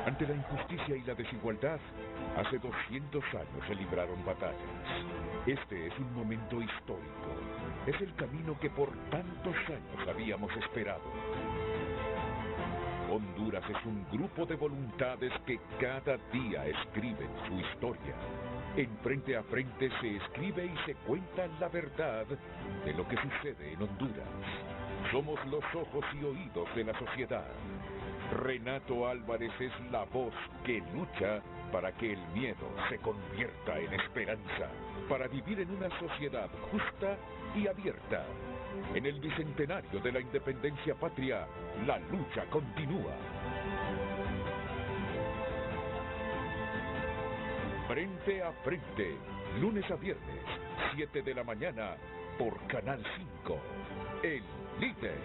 Ante la injusticia y la desigualdad, hace 200 años se libraron batallas. Este es un momento histórico. Es el camino que por tantos años habíamos esperado. Honduras es un grupo de voluntades que cada día escriben su historia. En Frente a Frente se escribe y se cuenta la verdad de lo que sucede en Honduras. Somos los ojos y oídos de la sociedad. Renato Álvarez es la voz que lucha para que el miedo se convierta en esperanza, para vivir en una sociedad justa y abierta. En el bicentenario de la independencia patria, la lucha continúa. Frente a Frente, lunes a viernes, 7 de la mañana, por Canal 5, El Líder.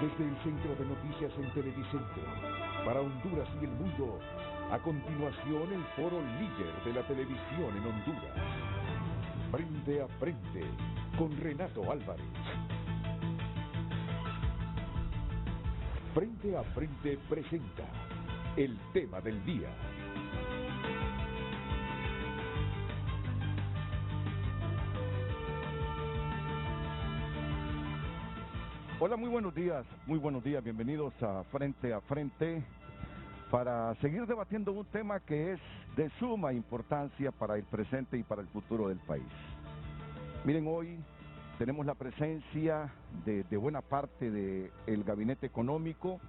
Desde el Centro de Noticias en Televicentro, para Honduras y el mundo, a continuación el foro líder de la televisión en Honduras. Frente a Frente, con Renato Álvarez. Frente a Frente presenta el tema del día. Hola, muy buenos días, bienvenidos a Frente para seguir debatiendo un tema que es de suma importancia para el presente y para el futuro del país. Miren, hoy tenemos la presencia de buena parte del gabinete económico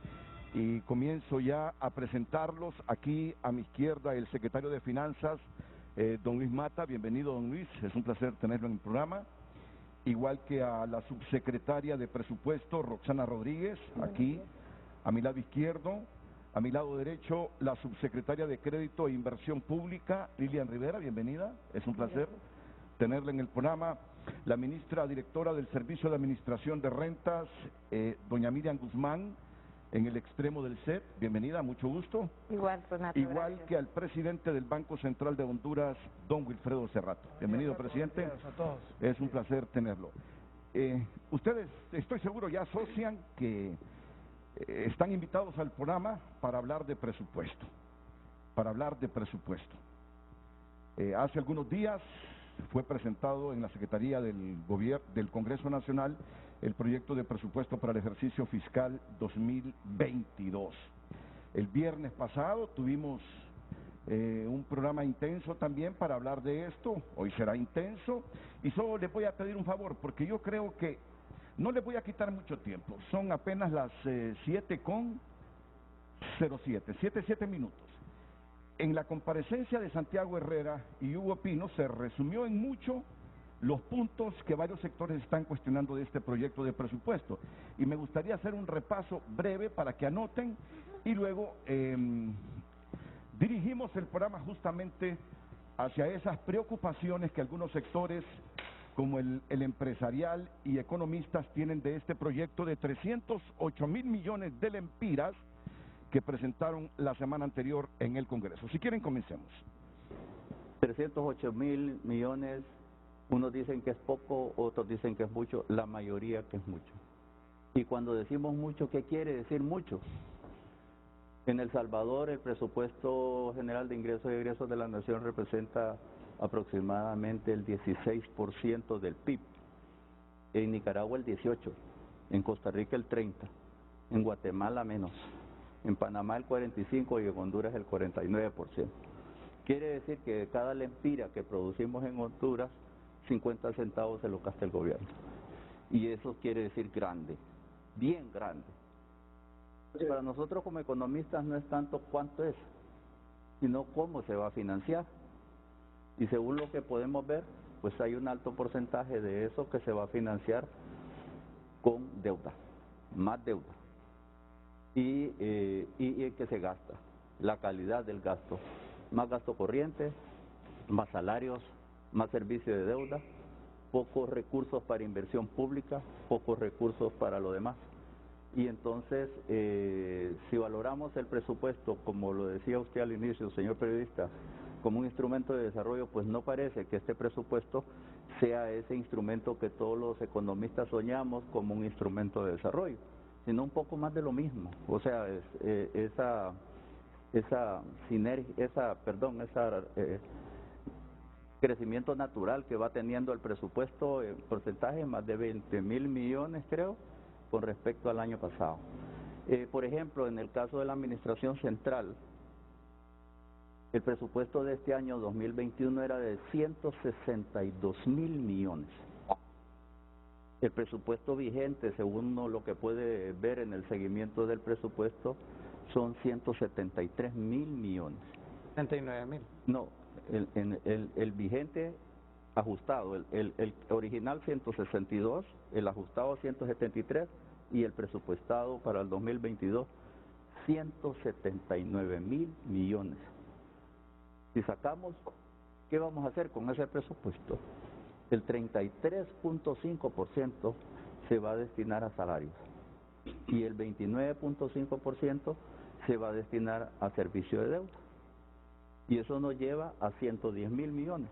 y comienzo ya a presentarlos. Aquí a mi izquierda el secretario de Finanzas, don Luis Mata. Bienvenido, don Luis, es un placer tenerlo en el programa. Igual que a la subsecretaria de Presupuesto, Roxana Rodríguez, aquí a mi lado izquierdo. A mi lado derecho, la subsecretaria de Crédito e Inversión Pública, Lilian Rivera. Bienvenida, es un placer tenerla en el programa. La ministra directora del Servicio de Administración de Rentas, doña Miriam Guzmán, en el extremo del set. Bienvenida, mucho gusto. Igual, Renato, Igual gracias. que al presidente del Banco Central de Honduras, don Wilfredo Cerrato. Bienvenido, presidente. Gracias a todos. Es un placer tenerlo. Ustedes, estoy seguro, ya asocian que están invitados al programa para hablar de presupuesto. Hace algunos días fue presentado en la Secretaría del Congreso Nacional el proyecto de presupuesto para el ejercicio fiscal 2022. El viernes pasado tuvimos un programa intenso también para hablar de esto. Hoy será intenso y solo les voy a pedir un favor, porque yo creo que no les voy a quitar mucho tiempo. Son apenas las 7:07 minutos. En la comparecencia de Santiago Herrera y Hugo Pino se resumió en mucho los puntos que varios sectores están cuestionando de este proyecto de presupuesto. Y me gustaría hacer un repaso breve para que anoten y luego dirigimos el programa justamente hacia esas preocupaciones que algunos sectores como el empresarial y economistas tienen de este proyecto de 308.000 millones de lempiras que presentaron la semana anterior en el Congreso. Si quieren, comencemos. 308.000 millones, unos dicen que es poco, otros dicen que es mucho, la mayoría que es mucho. Y cuando decimos mucho, ¿qué quiere decir mucho? En El Salvador el presupuesto general de ingresos y egresos de la nación representa aproximadamente el 16% del PIB, en Nicaragua el 18%, en Costa Rica el 30%, en Guatemala menos, en Panamá el 45% y en Honduras el 49%. Quiere decir que de cada lempira que producimos en Honduras, 50 centavos se lo gasta el gobierno. Y eso quiere decir grande, bien grande. Para nosotros como economistas no es tanto cuánto es, sino cómo se va a financiar. Y según lo que podemos ver, pues hay un alto porcentaje de eso que se va a financiar con deuda, más deuda. Y que se gasta, la calidad del gasto, más gasto corriente, más salarios, más servicio de deuda, pocos recursos para inversión pública, pocos recursos para lo demás. Y entonces, si valoramos el presupuesto, como lo decía usted al inicio, señor periodista, como un instrumento de desarrollo, pues no parece que este presupuesto sea ese instrumento que todos los economistas soñamos como un instrumento de desarrollo, sino un poco más de lo mismo. O sea, esa sinergia, crecimiento natural que va teniendo el presupuesto en porcentaje, más de 20.000 millones creo, con respecto al año pasado. Por ejemplo, en el caso de la Administración Central, el presupuesto de este año 2021 era de 162.000 millones. El presupuesto vigente, según lo que puede ver en el seguimiento del presupuesto, son 173.000 millones. 39.000. No, el vigente ajustado, el original 162, el ajustado 173 y el presupuestado para el 2022 179.000 millones. Si sacamos, ¿qué vamos a hacer con ese presupuesto? El 33.5% se va a destinar a salarios y el 29.5% se va a destinar a servicio de deuda. Y eso nos lleva a 110.000 millones.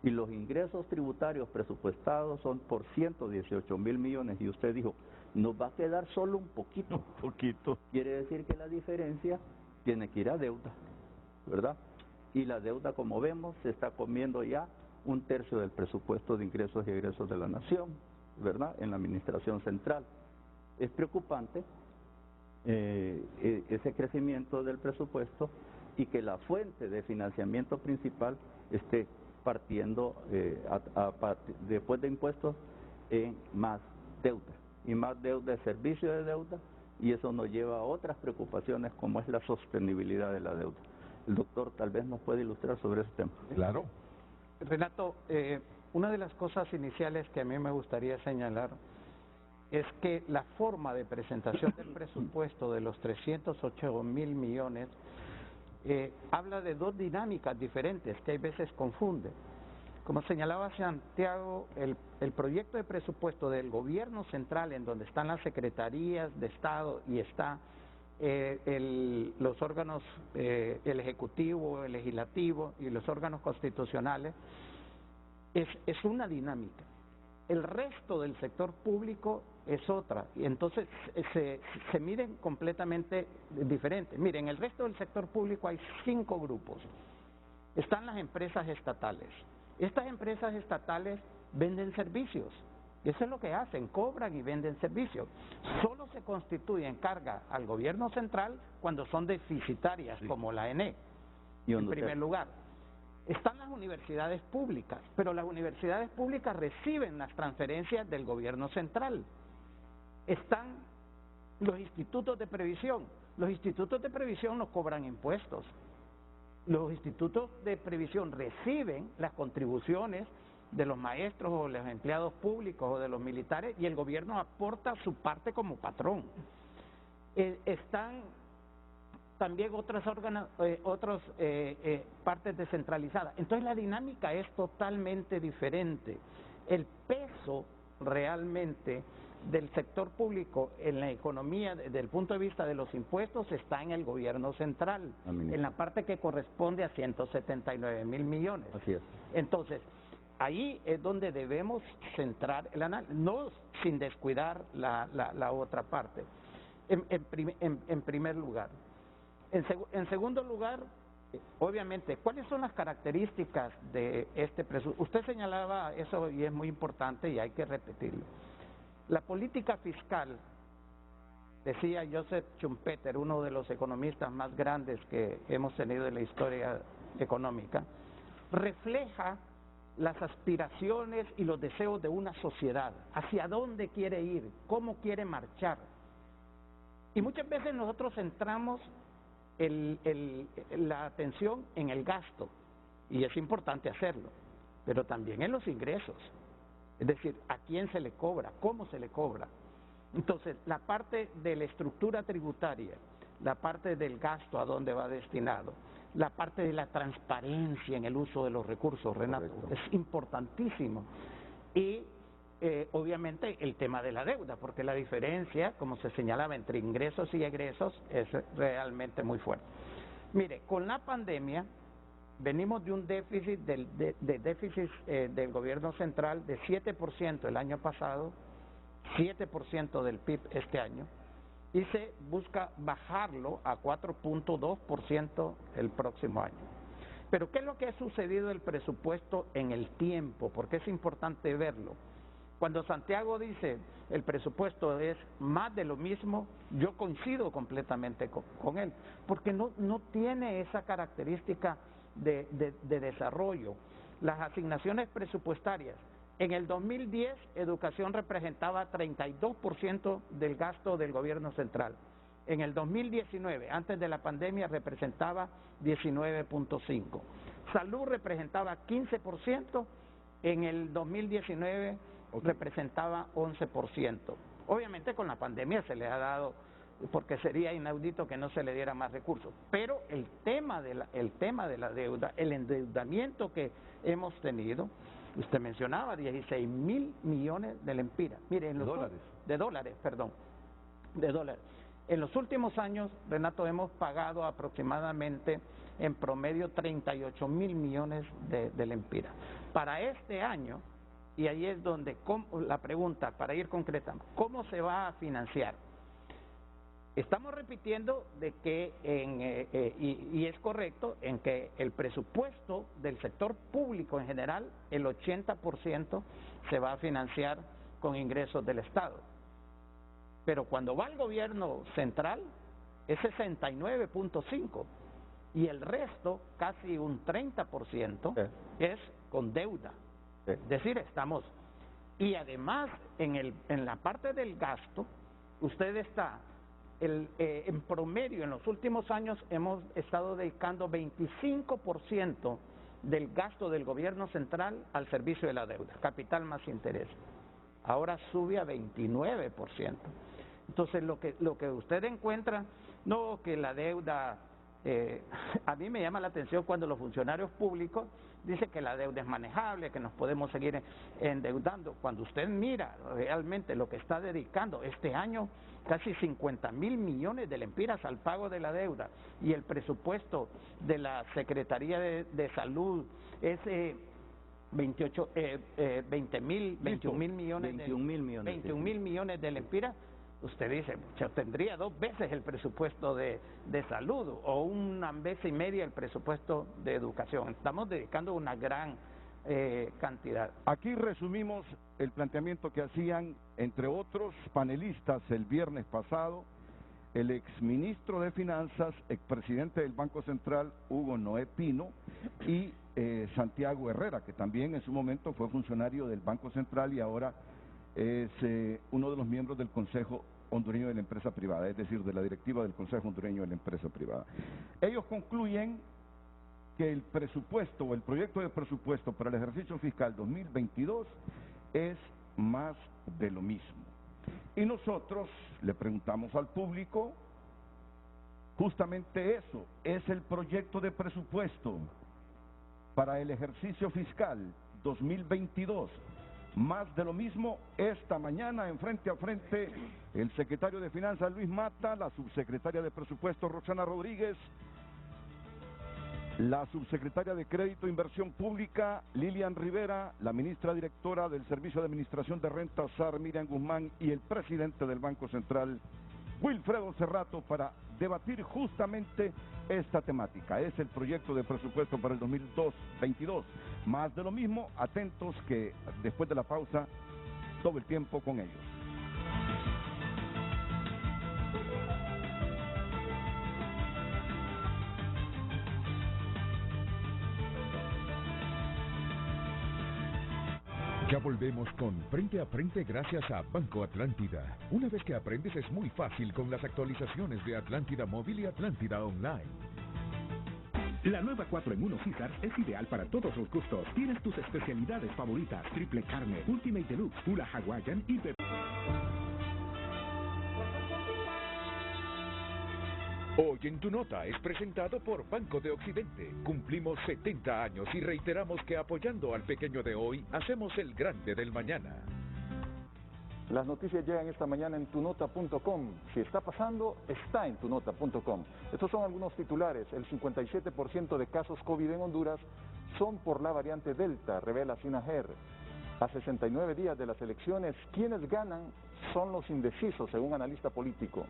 Y los ingresos tributarios presupuestados son por 118.000 millones. Y usted dijo, nos va a quedar solo un poquito. Un poquito. Quiere decir que la diferencia tiene que ir a deuda, ¿verdad? Y la deuda, como vemos, se está comiendo ya 1/3 del presupuesto de ingresos y egresos de la nación, ¿verdad? En la Administración Central. Es preocupante ese crecimiento del presupuesto y que la fuente de financiamiento principal esté partiendo después de impuestos en más deuda, y más deuda es servicio de deuda, y eso nos lleva a otras preocupaciones como es la sostenibilidad de la deuda. El doctor tal vez nos puede ilustrar sobre ese tema. Claro. Renato, una de las cosas iniciales que a mí me gustaría señalar es que la forma de presentación del presupuesto de los 308.000 millones habla de dos dinámicas diferentes que hay veces confunden. Como señalaba Santiago, el proyecto de presupuesto del gobierno central, en donde están las secretarías de Estado y está los órganos, el Ejecutivo, el Legislativo y los órganos constitucionales, es una dinámica. El resto del sector público es otra, y entonces se miden completamente diferentes. Miren, en el resto del sector público hay 5 grupos. Están las empresas estatales. Estas empresas estatales venden servicios. Y eso es lo que hacen, cobran y venden servicios. Solo se constituyen carga al gobierno central cuando son deficitarias, sí, como la ENE, en primer lugar. Están las universidades públicas, pero las universidades públicas reciben las transferencias del gobierno central. Están los institutos de previsión. Los institutos de previsión no cobran impuestos. Los institutos de previsión reciben las contribuciones de los maestros o los empleados públicos o de los militares, y el gobierno aporta su parte como patrón. Están también otras partes descentralizadas. Entonces la dinámica es totalmente diferente. El peso realmente del sector público en la economía desde el punto de vista de los impuestos está en el gobierno central, en la parte que corresponde a 179.000 millones. Así es. Entonces, ahí es donde debemos centrar el análisis, no sin descuidar la otra parte, en primer lugar. En segundo lugar, obviamente, ¿cuáles son las características de este presupuesto? Usted señalaba eso y es muy importante y hay que repetirlo. La política fiscal, decía Joseph Schumpeter, uno de los economistas más grandes que hemos tenido en la historia económica, refleja las aspiraciones y los deseos de una sociedad, hacia dónde quiere ir, cómo quiere marchar. Y muchas veces nosotros centramos la atención en el gasto, y es importante hacerlo, pero también en los ingresos. Es decir, a quién se le cobra, cómo se le cobra. Entonces, la parte de la estructura tributaria, la parte del gasto, a dónde va destinado, la parte de la transparencia en el uso de los recursos, Renato, correcto, es importantísimo. Y obviamente el tema de la deuda, porque la diferencia, como se señalaba, entre ingresos y egresos es realmente muy fuerte. Mire, con la pandemia venimos de un déficit del gobierno central de 7% el año pasado, 7% del PIB este año, y se busca bajarlo a 4.2% el próximo año. Pero ¿qué es lo que ha sucedido del presupuesto en el tiempo? Porque es importante verlo. Cuando Santiago dice el presupuesto es más de lo mismo, yo coincido completamente con él, porque no tiene esa característica de desarrollo. Las asignaciones presupuestarias, en el 2010 educación representaba 32% del gasto del gobierno central. En el 2019, antes de la pandemia, representaba 19.5%. Salud representaba 15%, en el 2019 representaba 11%. Obviamente con la pandemia se le ha dado, porque sería inaudito que no se le diera más recursos. Pero el tema de la deuda, el endeudamiento que hemos tenido, usted mencionaba 16.000 millones de lempiras. Mire, de dólares. En los últimos años, Renato, hemos pagado aproximadamente en promedio 38.000 millones de lempiras. Para este año, y ahí es donde la pregunta, para ir concretando, ¿cómo se va a financiar? Estamos repitiendo de que, y es correcto, en que el presupuesto del sector público en general, el 80% se va a financiar con ingresos del Estado. Pero cuando va al gobierno central es 69.5% y el resto, casi un 30%, es con deuda. Es decir, estamos... Y además, en la parte del gasto, usted está... en promedio, en los últimos años, hemos estado dedicando 25% del gasto del gobierno central al servicio de la deuda, capital más interés. Ahora sube a 29%. Entonces, lo que usted encuentra, no que la deuda... a mí me llama la atención cuando los funcionarios públicos dicen que la deuda es manejable, que nos podemos seguir endeudando. Cuando usted mira realmente lo que está dedicando este año, casi 50.000 millones de lempiras al pago de la deuda, y el presupuesto de la Secretaría de Salud es 21.000 millones de lempiras. Usted dice, tendría 2 veces el presupuesto de salud o 1 vez y media el presupuesto de educación. Estamos dedicando una gran cantidad. Aquí resumimos el planteamiento que hacían, entre otros panelistas, el viernes pasado, el exministro de Finanzas, expresidente del Banco Central, Hugo Noé Pino, y Santiago Herrera, que también en su momento fue funcionario del Banco Central y ahora es uno de los miembros del Consejo Hondureño de la Empresa Privada, es decir, de la directiva del Consejo Hondureño de la Empresa Privada. Ellos concluyen que el presupuesto o el proyecto de presupuesto para el ejercicio fiscal 2022 es más de lo mismo. Y nosotros le preguntamos al público justamente eso, ¿es el proyecto de presupuesto para el ejercicio fiscal 2022 más de lo mismo? Esta mañana en Frente a Frente, el secretario de Finanzas Luis Mata, la subsecretaria de Presupuesto Roxana Rodríguez, la subsecretaria de Crédito e Inversión Pública Lilian Rivera, la ministra directora del Servicio de Administración de Rentas SAR Miriam Guzmán y el presidente del Banco Central Wilfredo Cerrato para debatir justamente esta temática. Es el proyecto de presupuesto para el 2022. Más de lo mismo, atentos que después de la pausa, todo el tiempo con ellos. Ya volvemos con Frente a Frente gracias a Banco Atlántida. Una vez que aprendes es muy fácil con las actualizaciones de Atlántida Móvil y Atlántida Online. La nueva 4 en 1 Caesar es ideal para todos los gustos. Tienes tus especialidades favoritas: triple carne, Ultimate Deluxe, Pula Hawaiian y Hoy en Tu Nota es presentado por Banco de Occidente. Cumplimos 70 años y reiteramos que apoyando al pequeño de hoy, hacemos el grande del mañana. Las noticias llegan esta mañana en tunota.com. Si está pasando, está en tunota.com. Estos son algunos titulares. El 57% de casos COVID en Honduras son por la variante Delta, revela SINAGER. A 69 días de las elecciones, quienes ganan son los indecisos, según analista político.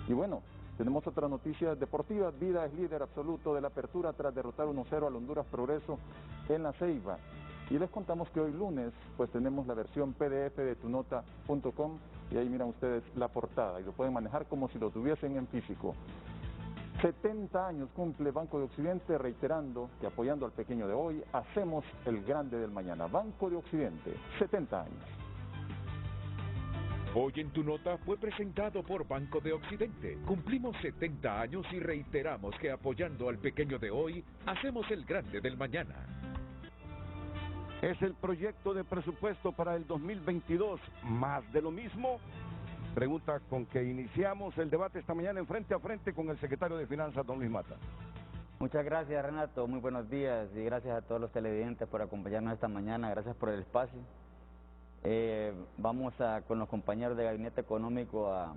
Y bueno, tenemos otras noticias deportivas. Vida es líder absoluto de la apertura tras derrotar 1-0 al Honduras Progreso en La Ceiba. Y les contamos que hoy lunes, pues tenemos la versión PDF de tunota.com y ahí miran ustedes la portada y lo pueden manejar como si lo tuviesen en físico. 70 años cumple Banco de Occidente, reiterando que apoyando al pequeño de hoy, hacemos el grande del mañana. Banco de Occidente, 70 años. Hoy en Tu Nota fue presentado por Banco de Occidente. Cumplimos 70 años y reiteramos que apoyando al pequeño de hoy, hacemos el grande del mañana. Es el proyecto de presupuesto para el 2022, más de lo mismo. Pregunta con que iniciamos el debate esta mañana en Frente a Frente con el secretario de Finanzas, don Luis Mata. Muchas gracias, Renato, muy buenos días y gracias a todos los televidentes por acompañarnos esta mañana, gracias por el espacio. Vamos con los compañeros de Gabinete Económico a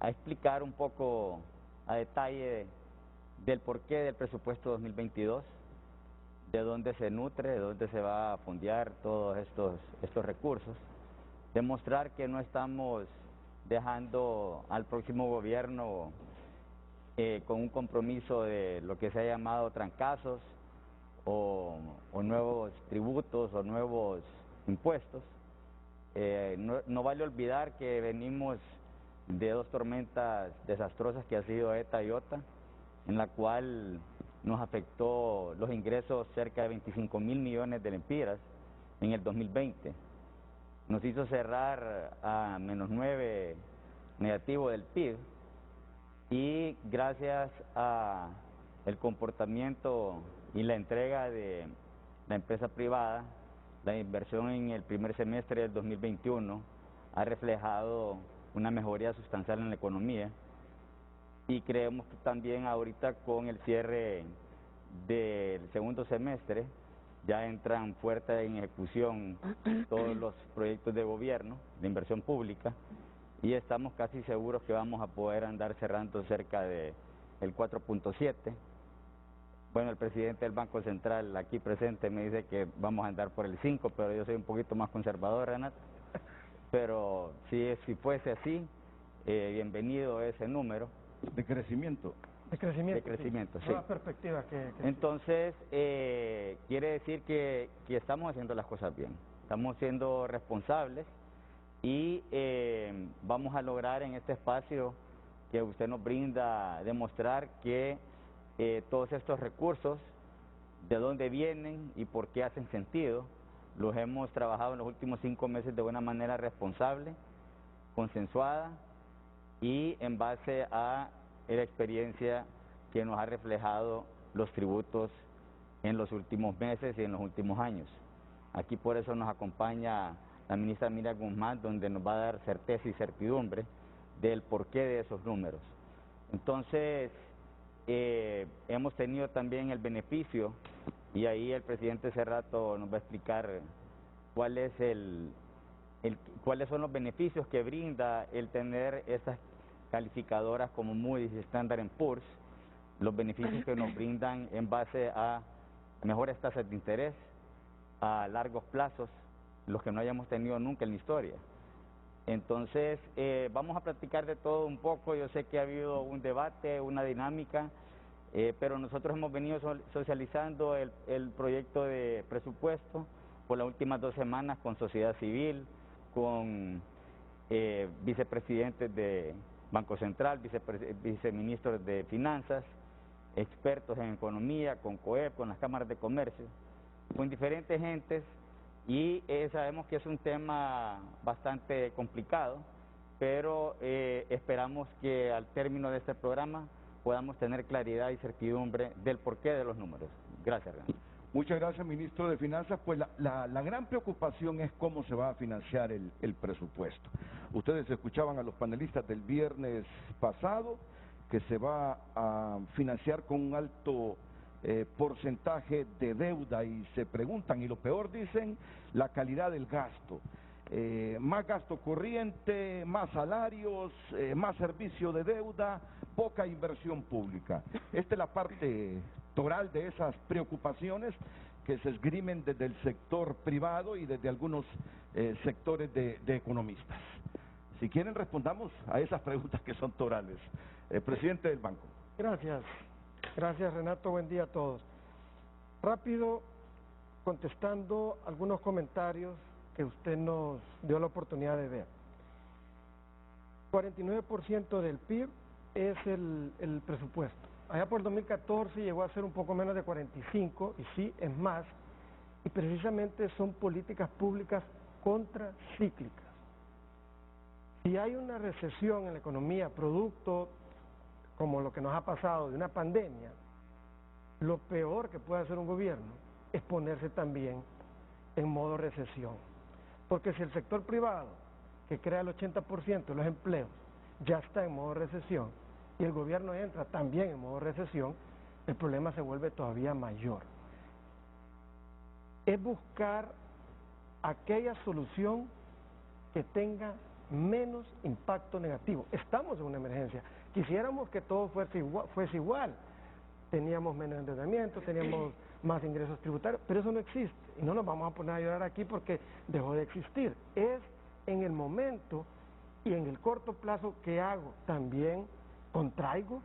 explicar un poco a detalle del porqué del presupuesto 2022, de dónde se nutre, de dónde se va a fondear todos estos recursos, demostrar que no estamos dejando al próximo gobierno con un compromiso de lo que se ha llamado trancazos o nuevos tributos o nuevos impuestos. No vale olvidar que venimos de dos tormentas desastrosas que ha sido ETA y OTA, en la cual nos afectó los ingresos cerca de 25.000 millones de lempiras en el 2020. Nos hizo cerrar a -9 negativo del PIB y gracias a el comportamiento y la entrega de la empresa privada, la inversión en el primer semestre del 2021 ha reflejado una mejoría sustancial en la economía y creemos que también ahorita con el cierre del segundo semestre ya entran fuerte en ejecución todos los proyectos de gobierno, de inversión pública, y estamos casi seguros que vamos a poder andar cerrando cerca de el 4.7. Bueno, el presidente del Banco Central aquí presente me dice que vamos a andar por el 5, pero yo soy un poquito más conservador, Renato. Pero si fuese así, bienvenido ese número. De crecimiento. De crecimiento, sí. Nuevas perspectivas que Entonces, quiere decir que estamos haciendo las cosas bien, estamos siendo responsables y vamos a lograr en este espacio que usted nos brinda demostrar que todos estos recursos, de dónde vienen y por qué hacen sentido, los hemos trabajado en los últimos 5 meses de una manera responsable, consensuada y en base a la experiencia que nos ha reflejado los tributos en los últimos meses y en los últimos años. Aquí por eso nos acompaña la ministra Miriam Guzmán, donde nos va a dar certeza y certidumbre del porqué de esos números. Entonces, hemos tenido también el beneficio, y ahí el presidente hace rato nos va a explicar cuáles son los beneficios que brinda el tener estas calificadoras como Moody's y Standard & Poor's, los beneficios que nos brindan en base a mejores tasas de interés a largos plazos, los que no hayamos tenido nunca en la historia. Entonces, vamos a platicar de todo un poco. Yo sé que ha habido un debate, una dinámica, pero nosotros hemos venido socializando el proyecto de presupuesto por las últimas 2 semanas con sociedad civil, con vicepresidentes de Banco Central, viceministros de Finanzas, expertos en economía, con COEP, con las cámaras de comercio, con diferentes gentes, y sabemos que es un tema bastante complicado, pero esperamos que al término de este programa podamos tener claridad y certidumbre del porqué de los números. Gracias, Renato. Muchas gracias, ministro de Finanzas. Pues la gran preocupación es cómo se va a financiar el presupuesto. Ustedes escuchaban a los panelistas del viernes pasado que se va a financiar con un alto porcentaje de deuda y se preguntan, y lo peor dicen, la calidad del gasto. más gasto corriente, más salarios, más servicio de deuda, poca inversión pública. Esta es la parte toral de esas preocupaciones que se esgrimen desde el sector privado y desde algunos sectores de economistas. Si quieren, respondamos a esas preguntas que son torales. Presidente del banco. Gracias. Gracias, Renato. Buen día a todos. Rápido, contestando algunos comentarios que usted nos dio la oportunidad de ver. 49% del PIB es el presupuesto. Allá por 2014 llegó a ser un poco menos de 45, y sí, es más, y precisamente son políticas públicas contracíclicas. Si hay una recesión en la economía, producto como lo que nos ha pasado de una pandemia, lo peor que puede hacer un gobierno es ponerse también en modo recesión. Porque si el sector privado, que crea el 80% de los empleos, ya está en modo recesión, y el gobierno entra también en modo recesión, el problema se vuelve todavía mayor. Es buscar aquella solución que tenga menos impacto negativo. Estamos en una emergencia. Quisiéramos que todo fuese igual. Teníamos menos endeudamiento, teníamos más ingresos tributarios, pero eso no existe. Y no nos vamos a poner a llorar aquí porque dejó de existir. Es en el momento y en el corto plazo que hago. También contraigo,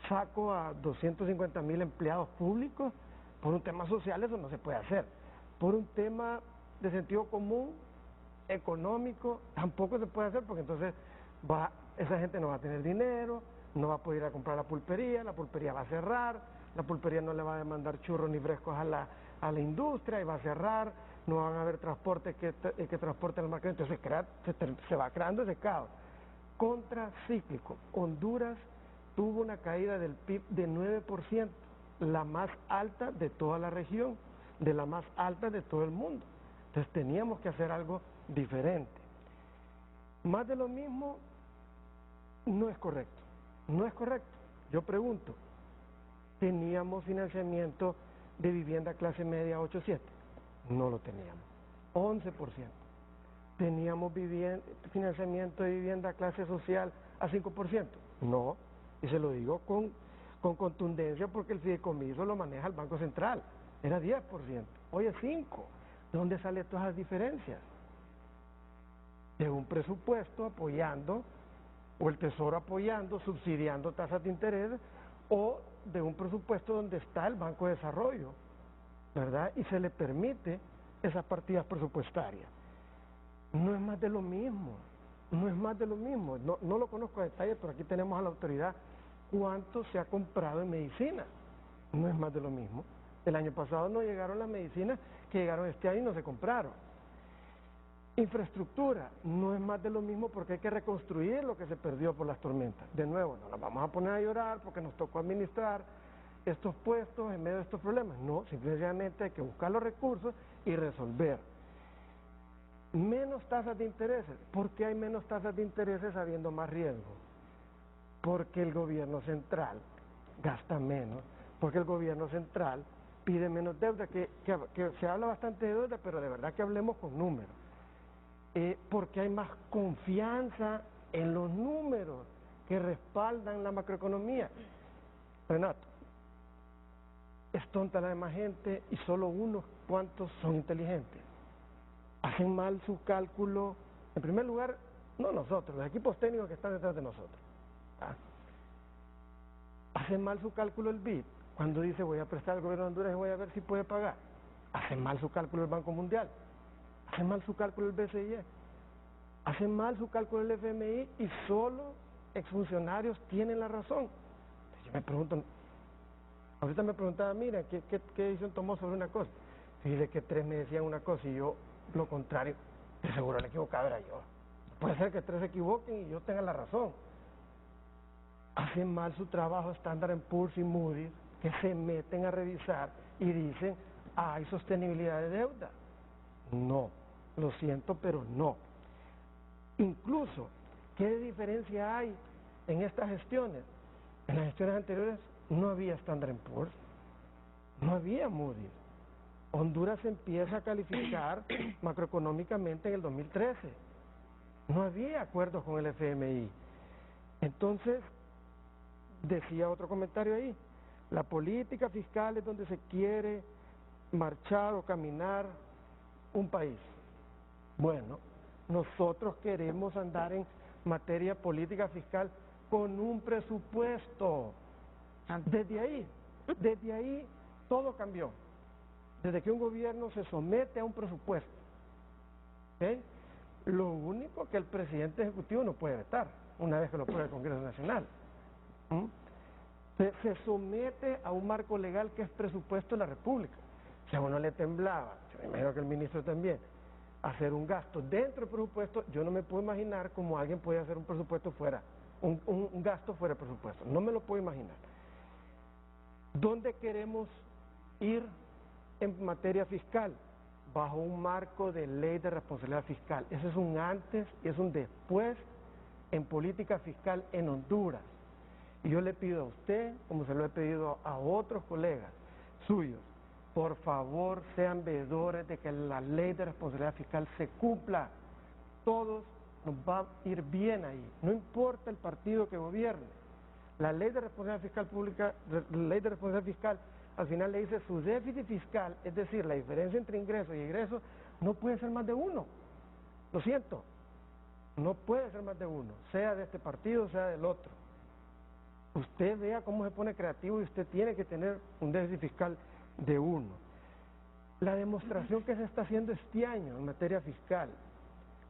saco a 250,000 empleados públicos. Por un tema social eso no se puede hacer. Por un tema de sentido común, económico, tampoco se puede hacer, porque entonces esa gente no va a tener dinero, no va a poder ir a comprar la pulpería va a cerrar, la pulpería no le va a demandar churros ni frescos a la industria y va a cerrar, no van a haber transportes que transporten al mercado, entonces se va creando ese caos. Contracíclico. Honduras tuvo una caída del PIB de 9%, la más alta de toda la región, de la más alta de todo el mundo. Entonces teníamos que hacer algo diferente. Más de lo mismo no es correcto. No es correcto. Yo pregunto, ¿teníamos financiamiento de vivienda clase media 8-7? No lo teníamos. 11%. ¿Teníamos financiamiento de vivienda clase social a 5%? No. Y se lo digo con contundencia porque el fideicomiso lo maneja el Banco Central. Era 10%. Hoy es 5%. ¿De dónde salen todas las diferencias? De un presupuesto apoyando, o el Tesoro apoyando, subsidiando tasas de interés, o de un presupuesto donde está el Banco de Desarrollo, ¿verdad? Y se le permite esas partidas presupuestarias. No es más de lo mismo, no es más de lo mismo. No lo conozco a detalle, pero aquí tenemos a la autoridad cuánto se ha comprado en medicina. No es más de lo mismo. El año pasado no llegaron las medicinas que llegaron este año y no se compraron. Infraestructura, no es más de lo mismo porque hay que reconstruir lo que se perdió por las tormentas. De nuevo, no nos vamos a poner a llorar porque nos tocó administrar estos puestos en medio de estos problemas. No, simplemente hay que buscar los recursos y resolver. Menos tasas de intereses. ¿Por qué hay menos tasas de intereses habiendo más riesgo? Porque el gobierno central gasta menos, porque el gobierno central pide menos deuda, que se habla bastante de deuda, pero de verdad que hablemos con números. Porque hay más confianza en los números que respaldan la macroeconomía. Renato, es tonta la demás gente y solo unos cuantos son inteligentes. Hacen mal su cálculo, en primer lugar, no nosotros, los equipos técnicos que están detrás de nosotros. Hacen mal su cálculo el BID, cuando dice voy a prestar al gobierno de Honduras y voy a ver si puede pagar. Hacen mal su cálculo el Banco Mundial. Hacen mal su cálculo el BCE, hacen mal su cálculo el FMI y solo exfuncionarios tienen la razón. Yo me pregunto, ahorita me preguntaba, mira, ¿qué decisión tomó sobre una cosa? Fíjate que 3 me decían una cosa y yo lo contrario, de seguro el equivocado era yo. Puede ser que 3 se equivoquen y yo tenga la razón. Hacen mal su trabajo Standard & Poor's y Moody's, que se meten a revisar y dicen, hay sostenibilidad de deuda. No, lo siento, pero no. Incluso, ¿qué diferencia hay en estas gestiones? En las gestiones anteriores no había Standard & Poor's, no había Moody's. Honduras empieza a calificar macroeconómicamente en el 2013. No había acuerdos con el FMI. Entonces, decía otro comentario ahí, la política fiscal es donde se quiere marchar o caminar un país. Bueno, nosotros queremos andar en materia política fiscal con un presupuesto. Desde ahí todo cambió. Desde que un gobierno se somete a un presupuesto. ¿Okay? Lo único que el presidente ejecutivo no puede vetar, una vez que lo apruebe el Congreso Nacional. Se somete a un marco legal que es presupuesto de la República. Si a uno le temblaba, yo me imagino que el ministro también, hacer un gasto dentro del presupuesto, yo no me puedo imaginar cómo alguien puede hacer un presupuesto fuera, un gasto fuera del presupuesto. No me lo puedo imaginar. ¿Dónde queremos ir en materia fiscal? Bajo un marco de ley de responsabilidad fiscal. Ese es un antes y es un después en política fiscal en Honduras. Y yo le pido a usted, como se lo he pedido a otros colegas suyos, por favor sean veedores de que la ley de responsabilidad fiscal se cumpla. Todos nos va a ir bien ahí, no importa el partido que gobierne. La ley de responsabilidad fiscal pública, la ley de responsabilidad fiscal, al final le dice su déficit fiscal, es decir, la diferencia entre ingresos y egresos, no puede ser más de 1. Lo siento, no puede ser más de 1, sea de este partido, sea del otro. Usted vea cómo se pone creativo y usted tiene que tener un déficit fiscal de 1. La demostración que se está haciendo este año en materia fiscal,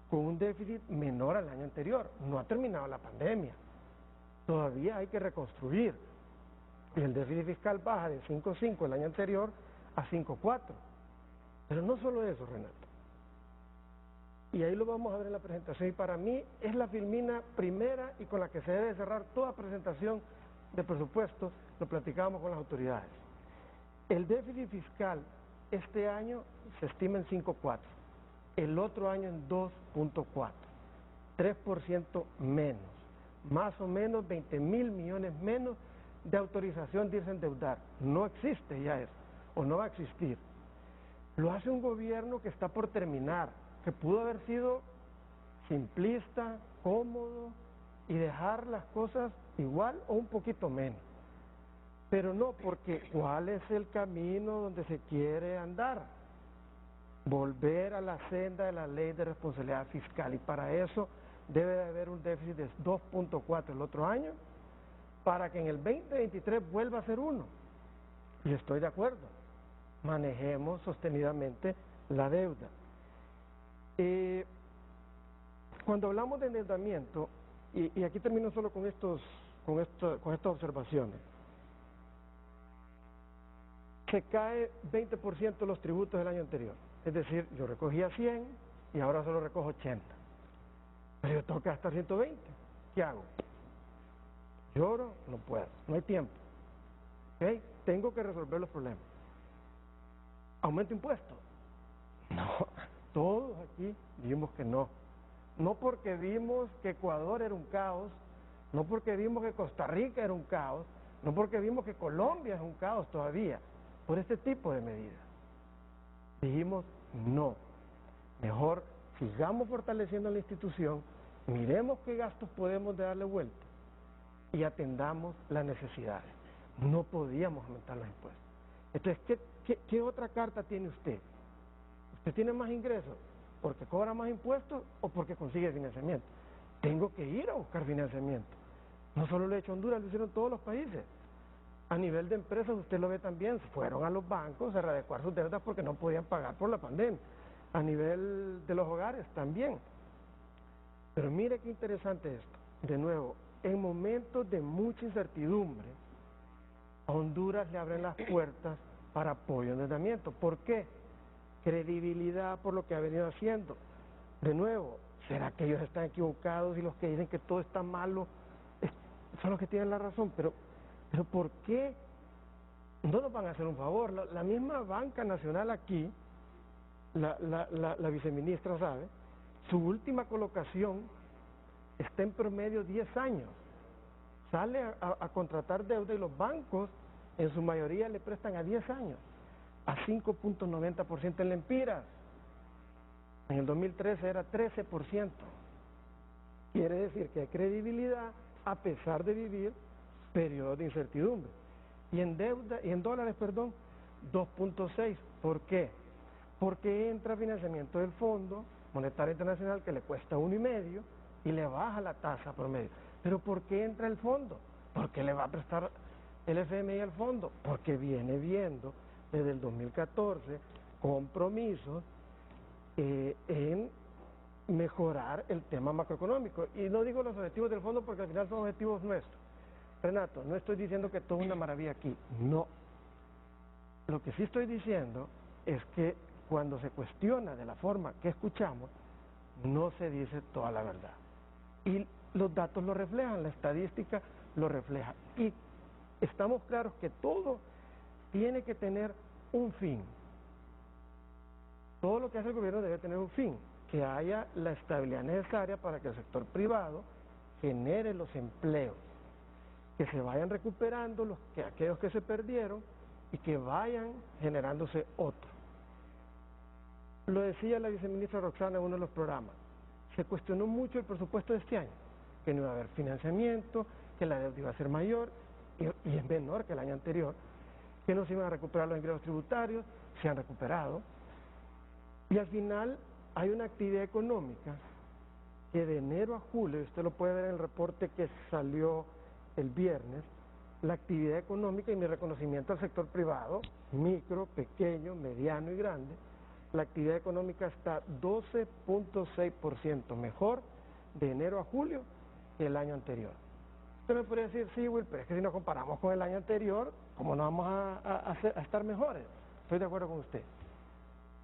con un déficit menor al año anterior, no ha terminado la pandemia, todavía hay que reconstruir. Y el déficit fiscal baja de 5.5 el año anterior a 5.4. Pero no solo eso, Renato. Y ahí lo vamos a ver en la presentación. Y para mí es la filmina primera y con la que se debe cerrar toda presentación de presupuesto. Lo platicábamos con las autoridades. El déficit fiscal este año se estima en 5.4. El otro año en 2.4. 3% menos. Más o menos 20.000 millones menos de autorización de irse a endeudar. No existe ya eso, o no va a existir. Lo hace un gobierno que está por terminar, que pudo haber sido simplista, cómodo y dejar las cosas igual o un poquito menos. Pero no, porque ¿cuál es el camino donde se quiere andar? Volver a la senda de la ley de responsabilidad fiscal, y para eso debe de haber un déficit de 2.4 el otro año, para que en el 2023 vuelva a ser 1. Y estoy de acuerdo, manejemos sostenidamente la deuda. Cuando hablamos de endeudamiento, y aquí termino solo con estas observaciones, se cae 20% de los tributos del año anterior. Es decir, yo recogía 100 y ahora solo recojo 80. Pero yo tengo que gastar 120. ¿Qué hago? Lloro, no puedo, no hay tiempo. ¿Okay? Tengo que resolver los problemas. ¿Aumento impuestos? No, todos aquí dijimos que no. No porque vimos que Ecuador era un caos, no porque vimos que Costa Rica era un caos, no porque vimos que Colombia es un caos todavía, por este tipo de medidas. Dijimos no. Mejor sigamos fortaleciendo la institución, miremos qué gastos podemos darle vuelta y atendamos las necesidades. No podíamos aumentar los impuestos. Entonces, ¿qué otra carta tiene usted? ¿Usted tiene más ingresos porque cobra más impuestos o porque consigue financiamiento? Tengo que ir a buscar financiamiento. No solo lo ha hecho Honduras, lo hicieron todos los países. A nivel de empresas, usted lo ve también, fueron a los bancos a readecuar sus deudas porque no podían pagar por la pandemia. A nivel de los hogares también. Pero mire qué interesante esto. De nuevo, en momentos de mucha incertidumbre, a Honduras le abren las puertas para apoyo y endeudamiento. ¿Por qué? Credibilidad por lo que ha venido haciendo. De nuevo, ¿será que ellos están equivocados y los que dicen que todo está malo son los que tienen la razón? Pero ¿por qué no nos van a hacer un favor? La misma banca nacional aquí, la viceministra sabe, su última colocación está en promedio 10 años. Sale a contratar deuda y los bancos en su mayoría le prestan a 10 años. a 5.90% en lempiras. En el 2013 era 13%. Quiere decir que hay credibilidad a pesar de vivir periodos de incertidumbre. Y en deuda, y en dólares, 2.6. ¿Por qué? Porque entra financiamiento del Fondo Monetario Internacional que le cuesta 1,5 y le baja la tasa promedio. ¿Pero por qué entra el fondo? ¿Por qué le va a prestar el FMI al fondo? Porque viene viendo desde el 2014 compromisos en mejorar el tema macroeconómico. Y no digo los objetivos del fondo porque al final son objetivos nuestros. Renato, no estoy diciendo que todo es una maravilla aquí, no. Lo que sí estoy diciendo es que cuando se cuestiona de la forma que escuchamos, no se dice toda la verdad. Y los datos lo reflejan, la estadística lo refleja. Y estamos claros que todo tiene que tener un fin. Todo lo que hace el gobierno debe tener un fin, que haya la estabilidad necesaria para que el sector privado genere los empleos, que se vayan recuperando aquellos que se perdieron y que vayan generándose otros. Lo decía la viceministra Roxana en uno de los programas, se cuestionó mucho el presupuesto de este año, que no iba a haber financiamiento, que la deuda iba a ser mayor y es menor que el año anterior, que no se iban a recuperar los ingresos tributarios, se han recuperado, y al final hay una actividad económica que de enero a julio, usted lo puede ver en el reporte que salió el viernes, la actividad económica y mi reconocimiento al sector privado, micro, pequeño, mediano y grande, la actividad económica está 12.6% mejor de enero a julio que el año anterior. Usted me podría decir, sí, Will, pero es que si nos comparamos con el año anterior, ¿cómo no vamos a estar mejores? Estoy de acuerdo con usted.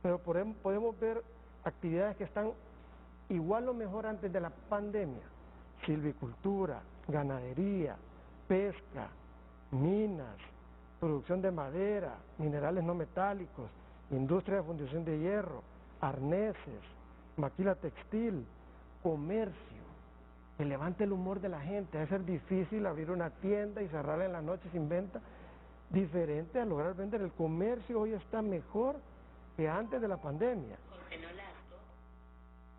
Pero podemos ver actividades que están igual o mejor antes de la pandemia. Silvicultura, ganadería, pesca, minas, producción de madera, minerales no metálicos, industria de fundición de hierro, arneses, maquila textil, comercio, que levante el humor de la gente. Debe ser difícil abrir una tienda y cerrarla en la noche sin venta, diferente a lograr vender. El comercio hoy está mejor que antes de la pandemia.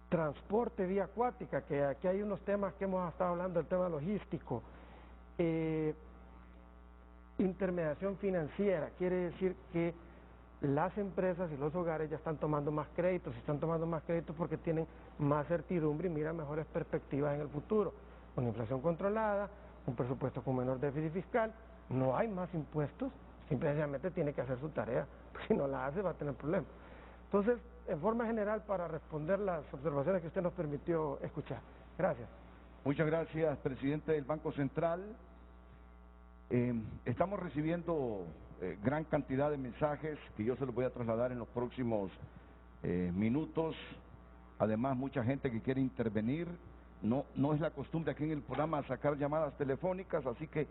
Transporte vía acuática, que aquí hay unos temas que hemos estado hablando, el tema logístico, intermediación financiera, quiere decir que las empresas y los hogares ya están tomando más créditos, están tomando más créditos porque tienen más certidumbre y miran mejores perspectivas en el futuro. Con inflación controlada, un presupuesto con menor déficit fiscal, no hay más impuestos, simplemente tiene que hacer su tarea, si no la hace va a tener problemas. Entonces, en forma general, para responder las observaciones que usted nos permitió escuchar. Gracias. Muchas gracias, presidente del Banco Central. Estamos recibiendo gran cantidad de mensajes que yo se los voy a trasladar en los próximos minutos. Además, mucha gente que quiere intervenir. No es la costumbre aquí en el programa sacar llamadas telefónicas, así que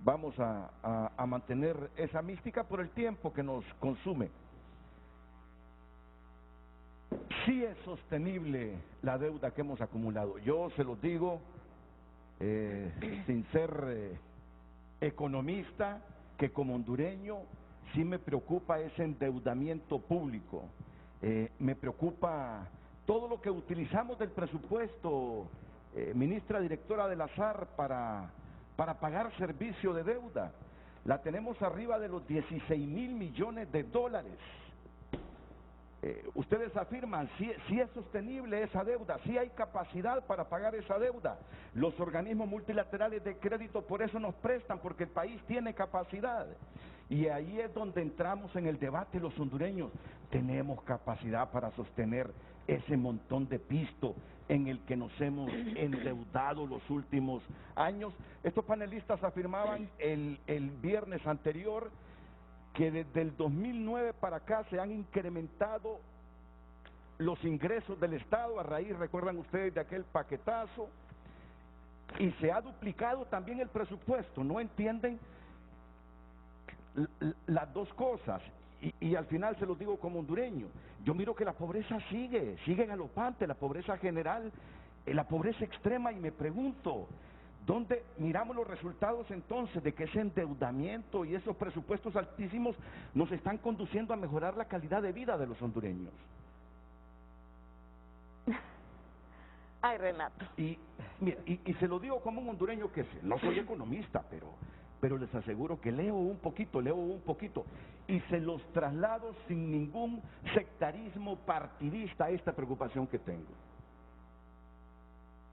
vamos a mantener esa mística por el tiempo que nos consume. Sí es sostenible la deuda que hemos acumulado. Yo se los digo sin ser economista, que como hondureño sí me preocupa ese endeudamiento público. Me preocupa todo lo que utilizamos del presupuesto, ministra directora de la SAR, para pagar servicio de deuda. La tenemos arriba de los 16,000 millones de dólares. Ustedes afirman, si es sostenible esa deuda, si hay capacidad para pagar esa deuda. Los organismos multilaterales de crédito por eso nos prestan, porque el país tiene capacidad. Y ahí es donde entramos en el debate los hondureños. Tenemos capacidad para sostener ese montón de pisto en el que nos hemos endeudado los últimos años. Estos panelistas afirmaban el viernes anterior que desde el 2009 para acá se han incrementado los ingresos del Estado a raíz, recuerdan ustedes, de aquel paquetazo, y se ha duplicado también el presupuesto. No entienden las dos cosas, y al final se los digo como hondureño. Yo miro que la pobreza sigue galopante, la pobreza general, la pobreza extrema, y me pregunto, ¿Dónde miramos los resultados entonces de que ese endeudamiento y esos presupuestos altísimos nos están conduciendo a mejorar la calidad de vida de los hondureños? Ay, Renato. Y se lo digo como un hondureño que no soy economista, pero les aseguro que leo un poquito, y se los traslado sin ningún sectarismo partidista a esta preocupación que tengo.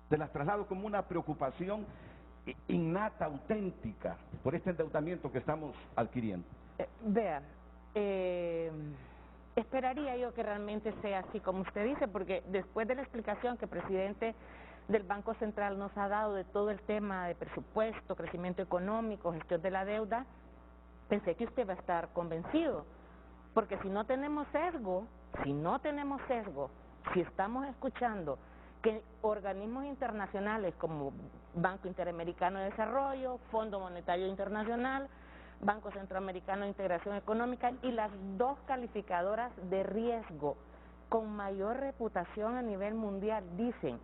Se las traslado como una preocupación innata, auténtica, por este endeudamiento que estamos adquiriendo. Vean, esperaría yo que realmente sea así como usted dice, porque después de la explicación que el presidente del Banco Central nos ha dado de todo el tema de presupuesto, crecimiento económico, gestión de la deuda, pensé que usted va a estar convencido, porque si no tenemos sesgo, si estamos escuchando que organismos internacionales como Banco Interamericano de Desarrollo, Fondo Monetario Internacional, Banco Centroamericano de Integración Económica y las dos calificadoras de riesgo con mayor reputación a nivel mundial dicen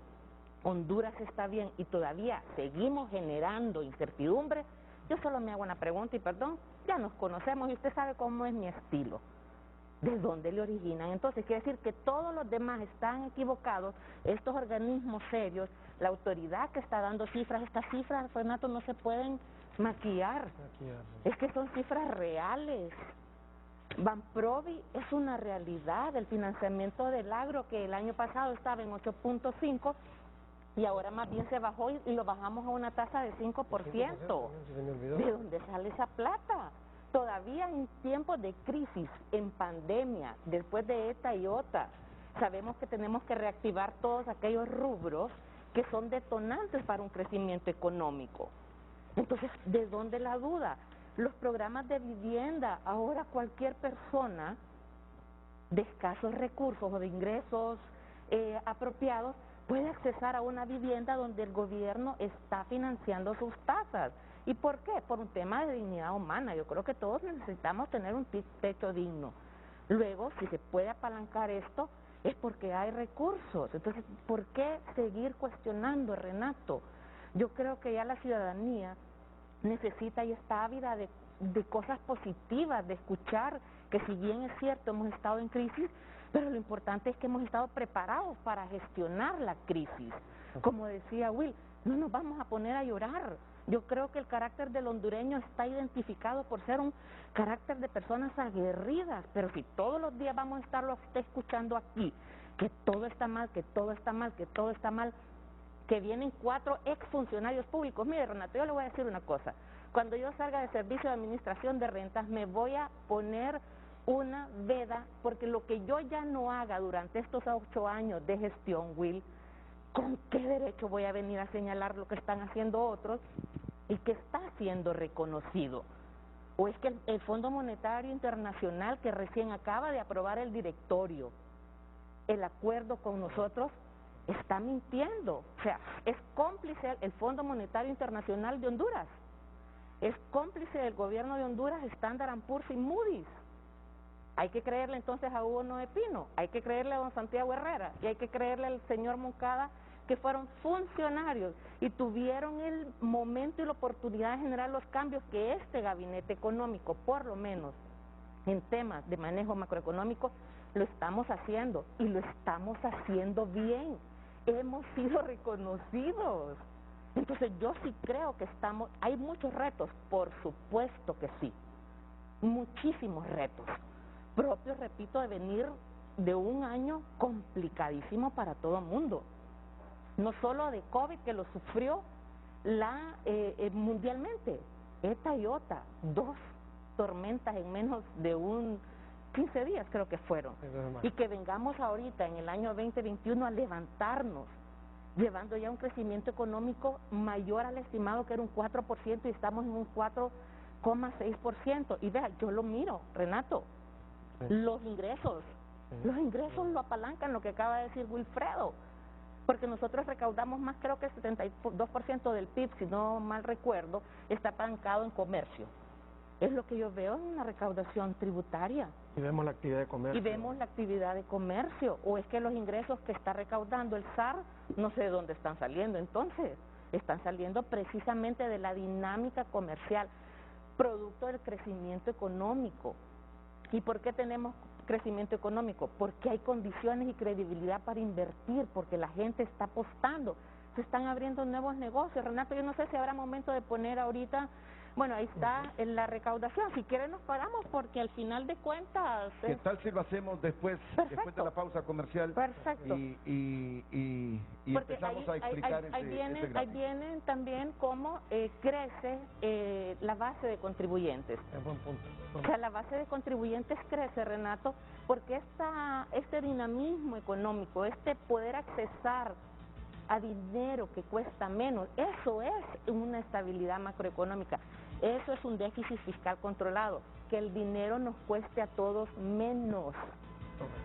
Honduras está bien y todavía seguimos generando incertidumbre, yo solo me hago una pregunta y perdón, ya nos conocemos y usted sabe cómo es mi estilo. ¿De dónde le originan? Entonces quiere decir que todos los demás están equivocados, estos organismos serios, la autoridad que está dando cifras, estas cifras, Renato, no se pueden maquillar, es que son cifras reales. Banprovi es una realidad, el financiamiento del agro que el año pasado estaba en 8.5 y ahora más bien se bajó y lo bajamos a una tasa de 5%. ¿De dónde sale esa plata? Todavía en tiempos de crisis, en pandemia, después de esta y otra, sabemos que tenemos que reactivar todos aquellos rubros que son detonantes para un crecimiento económico. Entonces, ¿de dónde la duda? Los programas de vivienda, ahora cualquier persona de escasos recursos o de ingresos apropiados puede accesar a una vivienda donde el gobierno está financiando sus tasas. ¿Y por qué? Por un tema de dignidad humana. Yo creo que todos necesitamos tener un techo digno. Luego, si se puede apalancar esto, es porque hay recursos. Entonces, ¿por qué seguir cuestionando, Renato? Yo creo que ya la ciudadanía necesita y está ávida de cosas positivas, de escuchar que si bien es cierto hemos estado en crisis, pero lo importante es que hemos estado preparados para gestionar la crisis. Como decía Will, no nos vamos a poner a llorar. Yo creo que el carácter del hondureño está identificado por ser un carácter de personas aguerridas, pero si todos los días vamos a estarlo a usted escuchando aquí, que todo está mal, que todo está mal, que todo está mal, que vienen 4 exfuncionarios públicos. Mire, Renato, yo le voy a decir una cosa. Cuando yo salga de servicio de administración de rentas, me voy a poner una veda, porque lo que yo ya no haga durante estos 8 años de gestión, Will, ¿con qué derecho voy a venir a señalar lo que están haciendo otros y que está siendo reconocido? ¿O es que el Fondo Monetario Internacional, que recién acaba de aprobar el directorio, el acuerdo con nosotros, está mintiendo? O sea, es cómplice el Fondo Monetario Internacional de Honduras, es cómplice del gobierno de Honduras, Standard & Poor's y Moody's. Hay que creerle entonces a Hugo Noé Pino, hay que creerle a don Santiago Herrera y hay que creerle al señor Moncada, que fueron funcionarios y tuvieron el momento y la oportunidad de generar los cambios que este gabinete económico, por lo menos en temas de manejo macroeconómico, lo estamos haciendo y lo estamos haciendo bien. Hemos sido reconocidos. Entonces yo sí creo que hay muchos retos, por supuesto que sí, muchísimos retos, propios, repito, de venir de un año complicadísimo para todo el mundo. No solo de COVID, que lo sufrió mundialmente, ETA y OTA, 2 tormentas en menos de 15 días creo que fueron, y que vengamos ahorita en el año 2021 a levantarnos, llevando ya un crecimiento económico mayor al estimado que era un 4% y estamos en un 4,6%, y vea, yo lo miro, Renato, los ingresos lo apalancan, lo que acaba de decir Wilfredo, porque nosotros recaudamos más, creo que el 72% del PIB, si no mal recuerdo, está apalancado en comercio. Es lo que yo veo en una recaudación tributaria. Y vemos la actividad de comercio. O es que los ingresos que está recaudando el SAR, no sé de dónde están saliendo. Entonces, están saliendo precisamente de la dinámica comercial, producto del crecimiento económico. ¿Y por qué tenemos crecimiento económico? Porque hay condiciones y credibilidad para invertir, porque la gente está apostando, se están abriendo nuevos negocios. Renato, yo no sé si habrá momento de poner ahorita, bueno, ahí está en la recaudación, si quieren nos paramos porque al final de cuentas... ¿Qué tal si lo hacemos después de la pausa comercial? Perfecto. Y empezamos a explicar ese gráfico. Ahí vienen también cómo crece la base de contribuyentes. Es buen punto. O sea, la base de contribuyentes crece, Renato, porque este dinamismo económico, este poder accesar a dinero que cuesta menos, eso es una estabilidad macroeconómica, eso es un déficit fiscal controlado, que el dinero nos cueste a todos menos.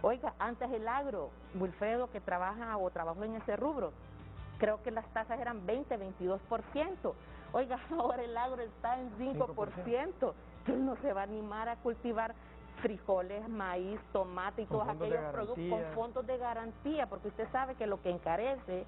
Oiga, antes el agro, Wilfredo que trabaja o trabajó en ese rubro, creo que las tasas eran 20-22%, oiga, ahora el agro está en 5%, él no se va a animar a cultivar frijoles, maíz, tomate y todos aquellos productos con fondos de garantía, porque usted sabe que lo que encarece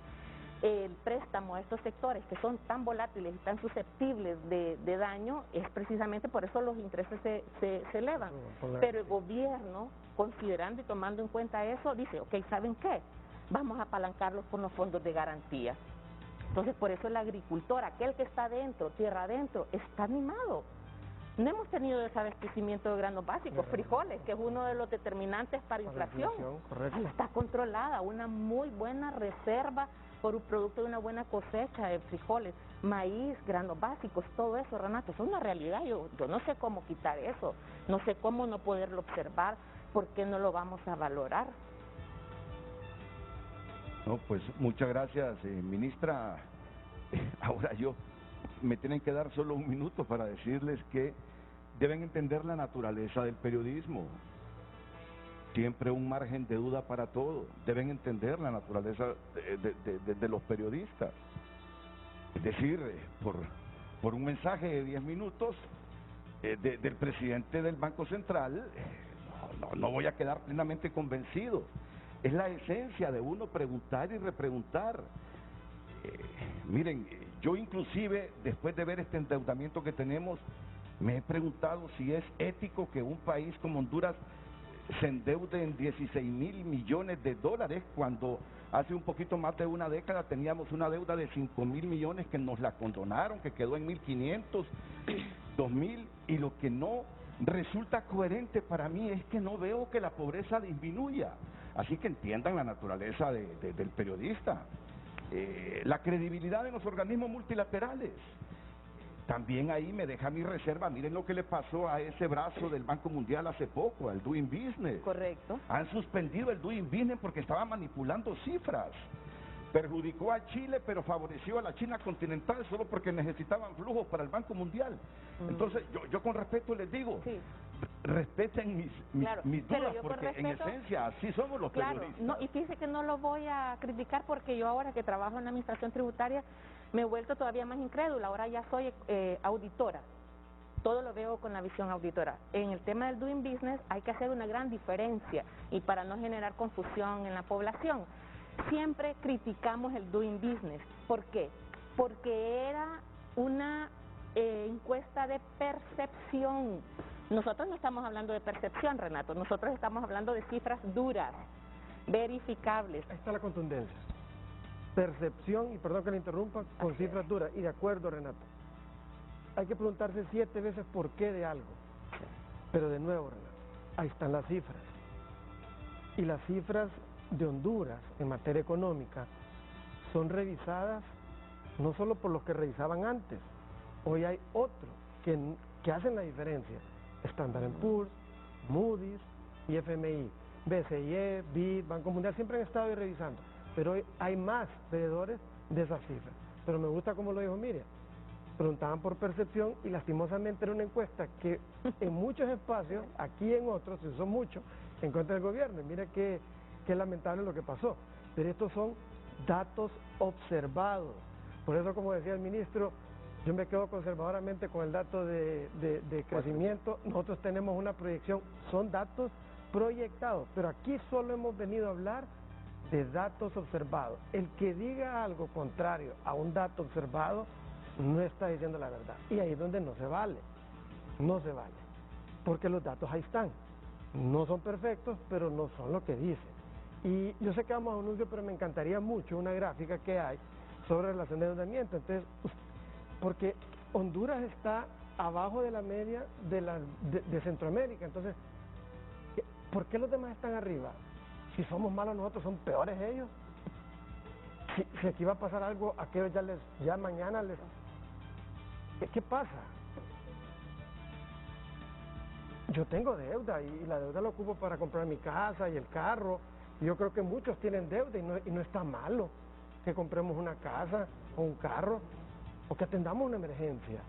el préstamo a estos sectores que son tan volátiles y tan susceptibles de daño es precisamente por eso los intereses se elevan. Pero el gobierno, considerando y tomando en cuenta eso, dice, ok, ¿saben qué? Vamos a apalancarlos con los fondos de garantía. Entonces, por eso el agricultor, aquel que está adentro, tierra adentro, está animado. No hemos tenido desabastecimiento de granos básicos, frijoles, que es uno de los determinantes para inflación. Ahí está controlada, una muy buena reserva por un producto de una buena cosecha de frijoles, maíz, granos básicos, todo eso, Renato, es una realidad. Yo no sé cómo quitar eso, no sé cómo no poderlo observar, ¿por qué no lo vamos a valorar? No, pues muchas gracias, ministra. Ahora me tienen que dar solo un minuto para decirles que deben entender la naturaleza del periodismo. Siempre un margen de duda para todo. Deben entender la naturaleza de los periodistas. Es decir, por un mensaje de 10 minutos del presidente del Banco Central, no voy a quedar plenamente convencido. Es la esencia de uno preguntar y repreguntar. Miren, yo inclusive, después de ver este endeudamiento que tenemos, me he preguntado si es ético que un país como Honduras se endeude en 16.000 millones de dólares cuando hace un poquito más de una década teníamos una deuda de 5.000 millones que nos la condonaron, que quedó en 1.500, 2.000, y lo que no resulta coherente para mí es que no veo que la pobreza disminuya. Así que entiendan la naturaleza del periodista. La credibilidad de los organismos multilaterales. También ahí me deja mi reserva. Miren lo que le pasó a ese brazo del Banco Mundial hace poco, al Doing Business. Correcto. Han suspendido el Doing Business porque estaba manipulando cifras. Perjudicó a Chile, pero favoreció a la China continental solo porque necesitaban flujos para el Banco Mundial. Entonces, yo con respeto les digo, respeten mis dudas, porque en esencia así somos los periodistas. No, y fíjese que no lo voy a criticar porque yo ahora que trabajo en la administración tributaria me he vuelto todavía más incrédula, ahora ya soy auditora. Todo lo veo con la visión auditora. En el tema del doing business hay que hacer una gran diferencia y para no generar confusión en la población. Siempre criticamos el doing business. ¿Por qué? Porque era una encuesta de percepción. Nosotros no estamos hablando de percepción, Renato, nosotros estamos hablando de cifras duras, verificables. Ahí está la contundencia. Percepción, y perdón que le interrumpa, con cifras duras. Y de acuerdo, Renato. Hay que preguntarse 7 veces por qué de algo. Pero de nuevo, Renato, ahí están las cifras. Y las cifras de Honduras en materia económica son revisadas no solo por los que revisaban antes. Hoy hay otros que hacen la diferencia. Standard & Poor's, Moody's y FMI. BCE, BID, Banco Mundial siempre han estado ahí revisando. Pero hoy hay más veedores de esas cifras. Pero me gusta como lo dijo Miriam. Preguntaban por percepción y lastimosamente era una encuesta que en muchos espacios, aquí en otros, y son muchos, en contra del gobierno. Y mira qué lamentable lo que pasó. Pero estos son datos observados. Por eso, como decía el ministro, yo me quedo conservadoramente con el dato de crecimiento. Nosotros tenemos una proyección, son datos proyectados. Pero aquí solo hemos venido a hablar de datos observados. El que diga algo contrario a un dato observado no está diciendo la verdad. Y ahí es donde no se vale, porque los datos ahí están. No son perfectos, pero no son lo que dicen. Y yo sé que vamos a un anuncio, pero me encantaría mucho una gráfica que hay sobre relación de endeudamiento. Entonces, porque Honduras está abajo de la media de Centroamérica. Entonces, ¿por qué los demás están arriba? Si somos malos nosotros, ¿son peores ellos? Si aquí va a pasar algo, aquellos ya mañana les... ¿Qué pasa? Yo tengo deuda y la deuda la ocupo para comprar mi casa y el carro. Y yo creo que muchos tienen deuda y no está malo que compremos una casa o un carro o que atendamos una emergencia.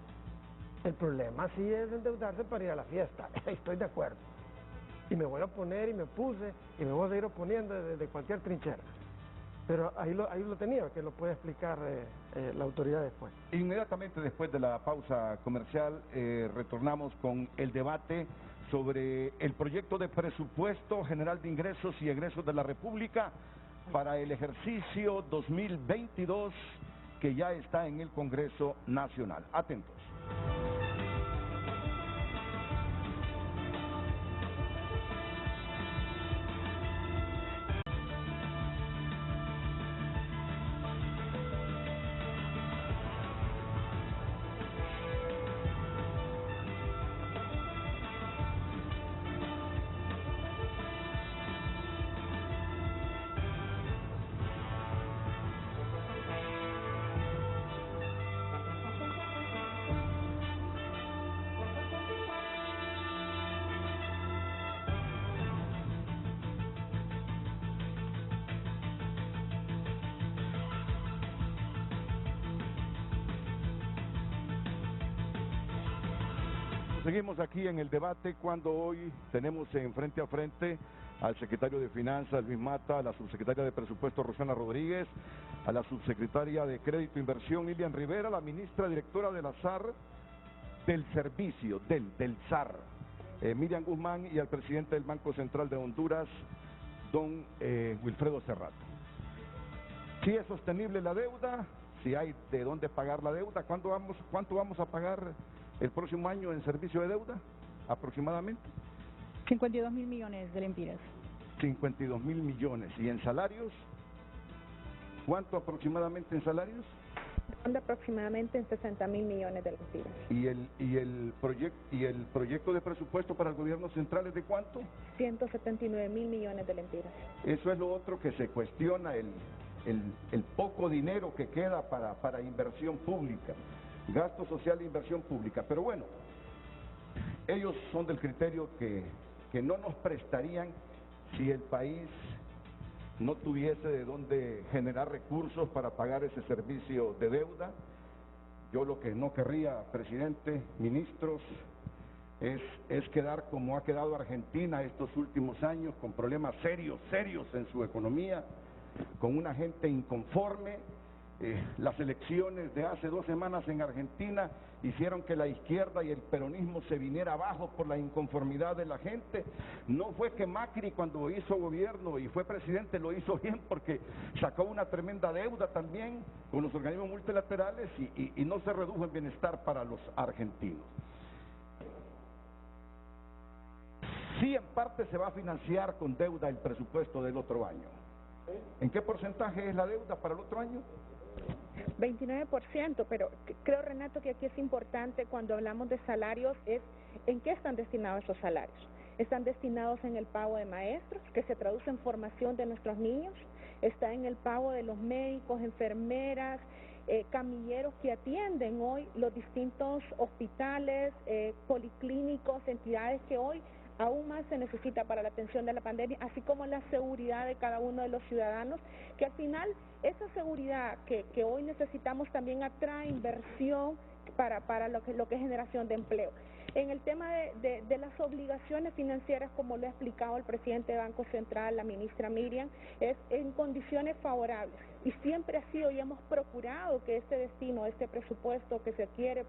El problema sí es endeudarse para ir a la fiesta, estoy de acuerdo. Y me voy a oponer y me puse y me voy a seguir oponiendo desde cualquier trinchera. Pero ahí lo tenía, que lo puede explicar la autoridad después. Inmediatamente después de la pausa comercial retornamos con el debate sobre el proyecto de presupuesto general de ingresos y egresos de la República para el ejercicio 2022 que ya está en el Congreso Nacional. Atentos. Seguimos aquí en el debate cuando hoy tenemos en frente a frente al secretario de Finanzas, Luis Mata, a la subsecretaria de Presupuesto, Rosana Rodríguez, a la subsecretaria de Crédito e Inversión, Lilian Rivera, la ministra directora de la SAR, del servicio, del SAR, Miriam Guzmán, y al presidente del Banco Central de Honduras, don Wilfredo Serrato. Si es sostenible la deuda, si hay de dónde pagar la deuda, ¿cuánto vamos a pagar el próximo año en servicio de deuda, aproximadamente? 52.000 millones de lempiras. 52.000 millones. ¿Y en salarios? ¿Cuánto aproximadamente en salarios? Anda aproximadamente en 60.000 millones de lempiras. ¿Y el proyecto de presupuesto para el gobierno central es de cuánto? 179.000 millones de lempiras. Eso es lo otro que se cuestiona, el poco dinero que queda para inversión pública. Gasto social e inversión pública. Pero bueno, ellos son del criterio que no nos prestarían si el país no tuviese de dónde generar recursos para pagar ese servicio de deuda. Yo lo que no querría, presidente, ministros, es quedar como ha quedado Argentina estos últimos años, con problemas serios en su economía, con una gente inconforme. Las elecciones de hace 2 semanas en Argentina hicieron que la izquierda y el peronismo se viniera abajo por la inconformidad de la gente. No fue que Macri, cuando hizo gobierno y fue presidente, lo hizo bien, porque sacó una tremenda deuda también con los organismos multilaterales y no se redujo el bienestar para los argentinos. Sí, en parte se va a financiar con deuda el presupuesto del otro año. ¿En qué porcentaje es la deuda para el otro año? 29%, pero creo, Renato, que aquí es importante cuando hablamos de salarios es en qué están destinados esos salarios. Están destinados en el pago de maestros, que se traduce en formación de nuestros niños, está en el pago de los médicos, enfermeras, camilleros que atienden hoy los distintos hospitales, policlínicos, entidades que hoy aún más se necesita para la atención de la pandemia, así como la seguridad de cada uno de los ciudadanos, que al final esa seguridad que hoy necesitamos también atrae inversión para lo que es generación de empleo. En el tema de las obligaciones financieras, como lo ha explicado el presidente del Banco Central, la ministra Miriam, es en condiciones favorables. Y siempre ha sido y hemos procurado que este destino, este presupuesto que se quiere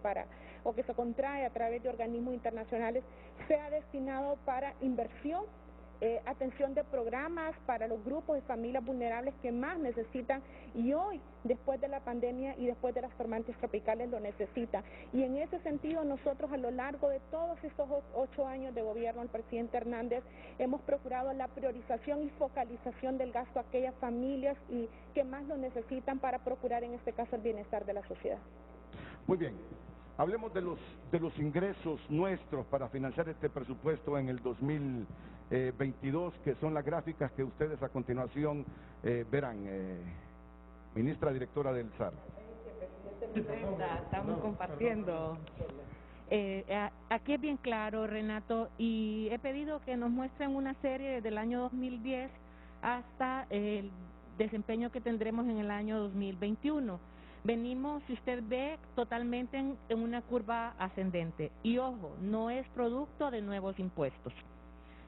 o que se contrae a través de organismos internacionales, sea destinado para inversión atención de programas para los grupos y familias vulnerables que más necesitan y hoy, después de la pandemia y después de las tormentas tropicales, lo necesitan. Y en ese sentido, nosotros a lo largo de todos estos 8 años de gobierno del presidente Hernández hemos procurado la priorización y focalización del gasto a aquellas familias y que más lo necesitan para procurar en este caso el bienestar de la sociedad. Muy bien. Hablemos de los ingresos nuestros para financiar este presupuesto en el 2022, que son las gráficas que ustedes a continuación verán. Ministra Directora del SAR. Estamos compartiendo. Aquí es bien claro, Renato, y he pedido que nos muestren una serie desde el año 2010 hasta el desempeño que tendremos en el año 2021. Venimos, si usted ve, totalmente en una curva ascendente. Y ojo, no es producto de nuevos impuestos.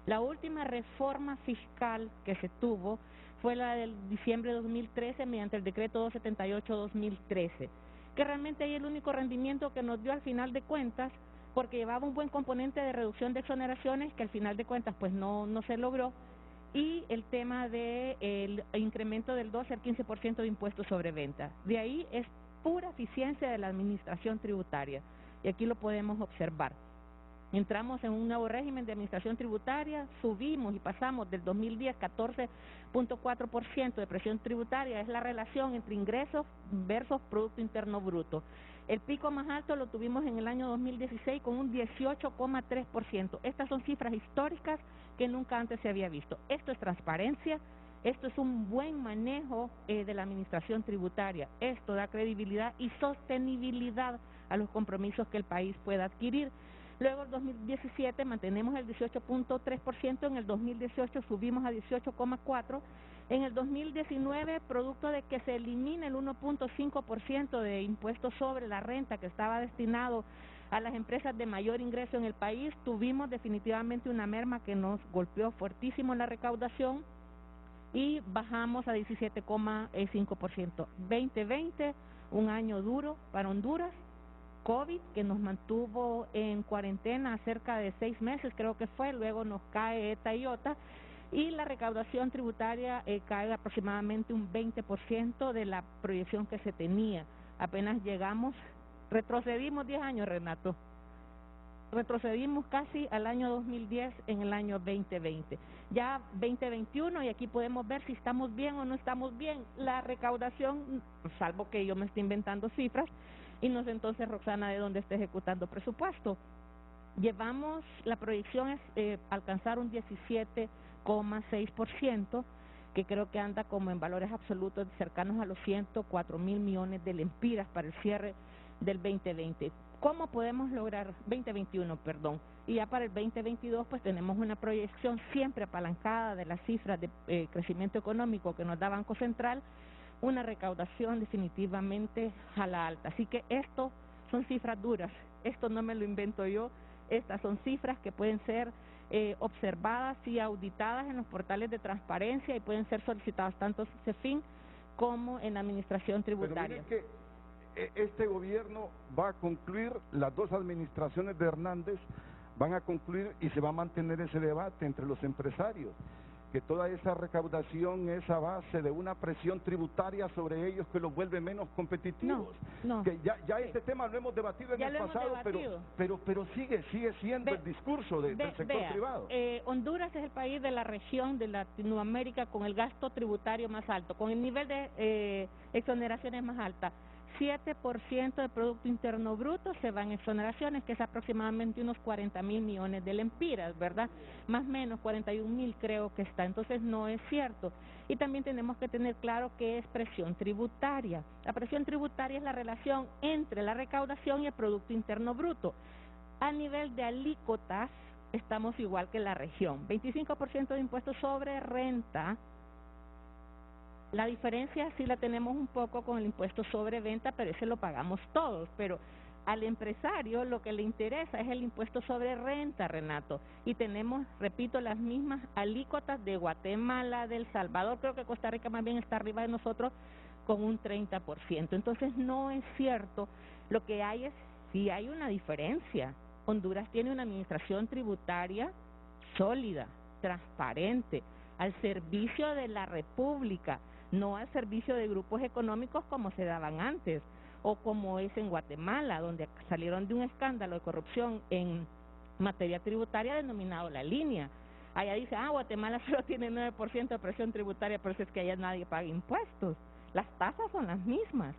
La última reforma fiscal que se tuvo fue la del diciembre de 2013 mediante el decreto 278-2013, que realmente ahí el único rendimiento que nos dio al final de cuentas, porque llevaba un buen componente de reducción de exoneraciones que al final de cuentas pues no se logró, y el tema del incremento del 12 al 15% de impuestos sobre venta. De ahí es pura eficiencia de la administración tributaria, y aquí lo podemos observar. Entramos en un nuevo régimen de administración tributaria, subimos y pasamos del 2010 14.4% de presión tributaria, es la relación entre ingresos versus Producto Interno Bruto. El pico más alto lo tuvimos en el año 2016 con un 18.3%. Estas son cifras históricas que nunca antes se había visto. Esto es transparencia, esto es un buen manejo de la administración tributaria. Esto da credibilidad y sostenibilidad a los compromisos que el país pueda adquirir. Luego, en 2017 mantenemos el 18.3%, en el 2018 subimos a 18.4%, en el 2019, producto de que se elimina el 1.5% de impuestos sobre la renta que estaba destinado a las empresas de mayor ingreso en el país, tuvimos definitivamente una merma que nos golpeó fuertísimo en la recaudación y bajamos a 17.5%. 2020, un año duro para Honduras. COVID, que nos mantuvo en cuarentena cerca de 6 meses, creo que fue, luego nos cae ETA y OTA, y la recaudación tributaria cae aproximadamente un 20% de la proyección que se tenía. Apenas llegamos, retrocedimos 10 años, Renato, retrocedimos casi al año 2010 en el año 2020. Ya 2021, y aquí podemos ver si estamos bien o no estamos bien. La recaudación, salvo que yo me esté inventando cifras, y no sé entonces, Roxana, de dónde está ejecutando presupuesto. Llevamos, la proyección es alcanzar un 17.6%, que creo que anda como en valores absolutos cercanos a los 104.000 millones de lempiras para el cierre del 2020. ¿Cómo podemos lograr 2021, perdón? Y ya para el 2022 pues tenemos una proyección siempre apalancada de las cifras de crecimiento económico que nos da Banco Central, una recaudación definitivamente a la alta. Así que esto son cifras duras, esto no me lo invento yo, estas son cifras que pueden ser observadas y auditadas en los portales de transparencia y pueden ser solicitadas tanto en CEFIN como en la administración tributaria. Pero miren que este gobierno va a concluir, las dos administraciones de Hernández van a concluir y se va a mantener ese debate entre los empresarios, que toda esa recaudación es a base de una presión tributaria sobre ellos que los vuelve menos competitivos. No. Que ya este tema lo hemos debatido en el pasado, pero sigue siendo el discurso del sector privado. Honduras es el país de la región de Latinoamérica con el gasto tributario más alto, con el nivel de exoneraciones más alta. 7% de Producto Interno Bruto se va en exoneraciones, que es aproximadamente unos 40.000 millones de lempiras, ¿verdad? Más o menos 41.000 creo que está, entonces no es cierto. Y también tenemos que tener claro que es presión tributaria. La presión tributaria es la relación entre la recaudación y el Producto Interno Bruto. A nivel de alícuotas estamos igual que la región, 25% de impuestos sobre renta. La diferencia sí la tenemos un poco con el impuesto sobre venta, pero ese lo pagamos todos, pero al empresario lo que le interesa es el impuesto sobre renta, Renato, y tenemos, repito, las mismas alícuotas de Guatemala, de El Salvador, creo que Costa Rica más bien está arriba de nosotros con un 30%, entonces no es cierto, lo que hay es, sí hay una diferencia. Honduras tiene una administración tributaria sólida, transparente, al servicio de la República, no al servicio de grupos económicos como se daban antes, o como es en Guatemala, donde salieron de un escándalo de corrupción en materia tributaria denominado La Línea. Allá dice, Guatemala solo tiene 9% de presión tributaria, pero es que allá nadie paga impuestos. Las tasas son las mismas,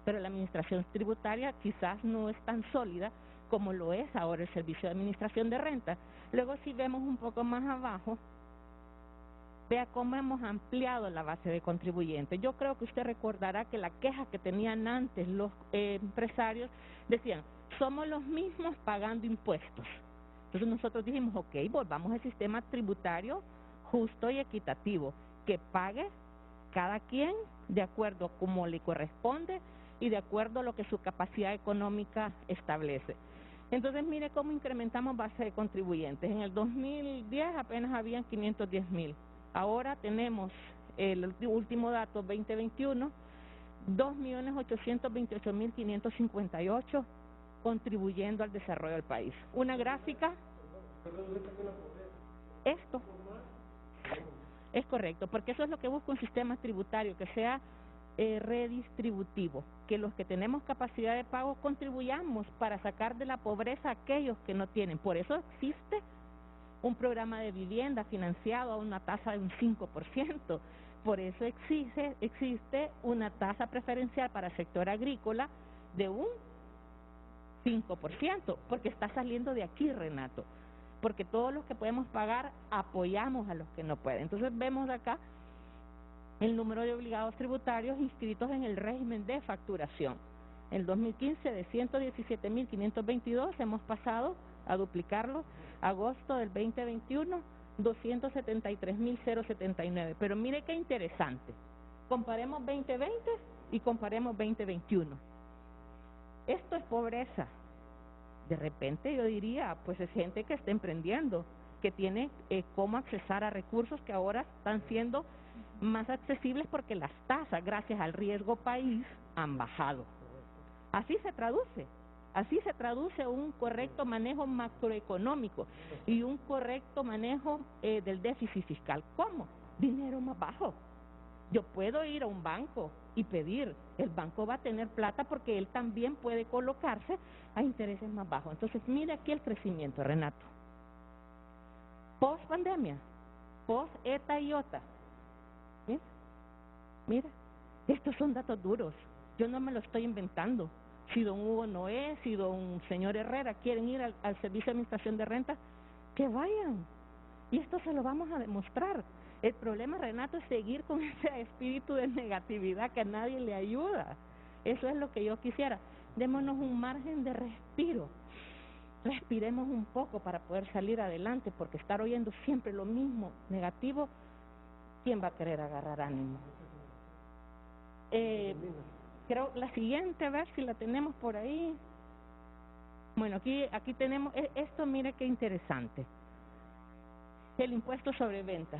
pero la administración tributaria quizás no es tan sólida como lo es ahora el Servicio de Administración de Renta. Luego, si vemos un poco más abajo, vea cómo hemos ampliado la base de contribuyentes. Yo creo que usted recordará que la queja que tenían antes los empresarios decían, somos los mismos pagando impuestos. Entonces nosotros dijimos, ok, volvamos al sistema tributario justo y equitativo, que pague cada quien de acuerdo a como le corresponde y de acuerdo a lo que su capacidad económica establece. Entonces, mire cómo incrementamos base de contribuyentes. En el 2010 apenas habían 510,000. Ahora tenemos el último dato, 2021, 2.828.558 contribuyendo al desarrollo del país. Una gráfica. Esto es correcto, porque eso es lo que busca un sistema tributario, que sea redistributivo, que los que tenemos capacidad de pago contribuyamos para sacar de la pobreza a aquellos que no tienen. Por eso existe un programa de vivienda financiado a una tasa de un 5%. Por eso existe una tasa preferencial para el sector agrícola de un 5%, porque está saliendo de aquí, Renato. Porque todos los que podemos pagar apoyamos a los que no pueden. Entonces vemos acá el número de obligados tributarios inscritos en el régimen de facturación. En el 2015 de 117.522 hemos pasado a duplicarlo. Agosto del 2021, 273.079. Pero mire qué interesante. Comparemos 2020 y comparemos 2021. Esto es pobreza. De repente yo diría, pues es gente que está emprendiendo, que tiene cómo accesar a recursos que ahora están siendo más accesibles porque las tasas, gracias al riesgo país, han bajado. Así se traduce un correcto manejo macroeconómico y un correcto manejo del déficit fiscal. ¿Cómo? Dinero más bajo. Yo puedo ir a un banco y pedir, el banco va a tener plata porque él también puede colocarse a intereses más bajos. Entonces, mire aquí el crecimiento, Renato. Post pandemia, post ETA y OTA. Mira, estos son datos duros. Yo no me lo estoy inventando. Si don Hugo Noé, si don señor Herrera quieren ir al Servicio de Administración de Renta, que vayan. Y esto se lo vamos a demostrar. El problema, Renato, es seguir con ese espíritu de negatividad que a nadie le ayuda. Eso es lo que yo quisiera. Démonos un margen de respiro. Respiremos un poco para poder salir adelante, porque estar oyendo siempre lo mismo, negativo, ¿quién va a querer agarrar ánimo? Creo la siguiente, a ver si la tenemos por ahí. Bueno, aquí tenemos esto, mire qué interesante. El impuesto sobre venta.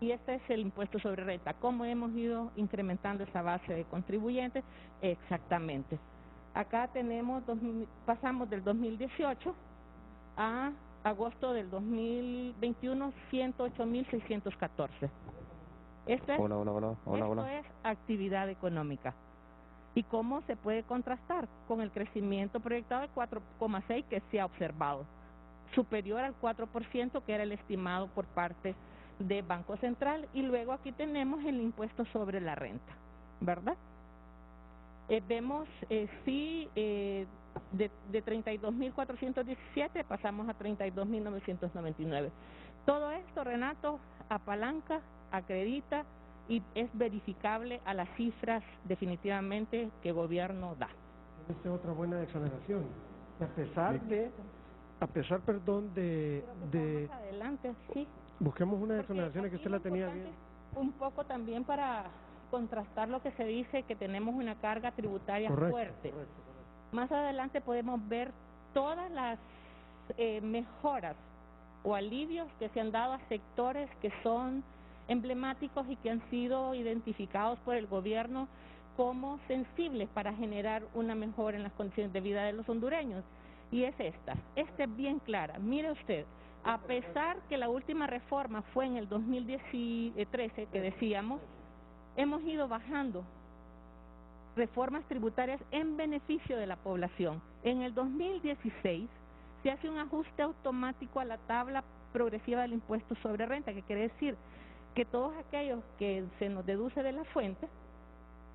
Y este es el impuesto sobre renta. ¿Cómo hemos ido incrementando esa base de contribuyentes? Exactamente. Acá tenemos, pasamos del 2018 a agosto del 2021, 108.614. Esto es actividad económica. ¿Y cómo se puede contrastar? Con el crecimiento proyectado de 4,6 que se ha observado, superior al 4% que era el estimado por parte de Banco Central. Y luego aquí tenemos el impuesto sobre la renta, ¿verdad? Vemos, de 32.417 pasamos a 32.999. Todo esto, Renato, apalanca, acredita y es verificable a las cifras definitivamente que el gobierno da. Esta es otra buena exoneración. A pesar de Más adelante, sí. Busquemos una exoneración que usted la tenía bien. Un poco también para contrastar lo que se dice, que tenemos una carga tributaria fuerte. Más adelante podemos ver todas las mejoras o alivios que se han dado a sectores que son emblemáticos y que han sido identificados por el gobierno como sensibles para generar una mejora en las condiciones de vida de los hondureños. Y es esta es bien clara. Mire usted, A pesar que la última reforma fue en el 2013, que decíamos, hemos ido bajando reformas tributarias en beneficio de la población. En el 2016 se hace un ajuste automático a la tabla progresiva del impuesto sobre renta, que quiere decir que todos aquellos que se nos deduce de la fuente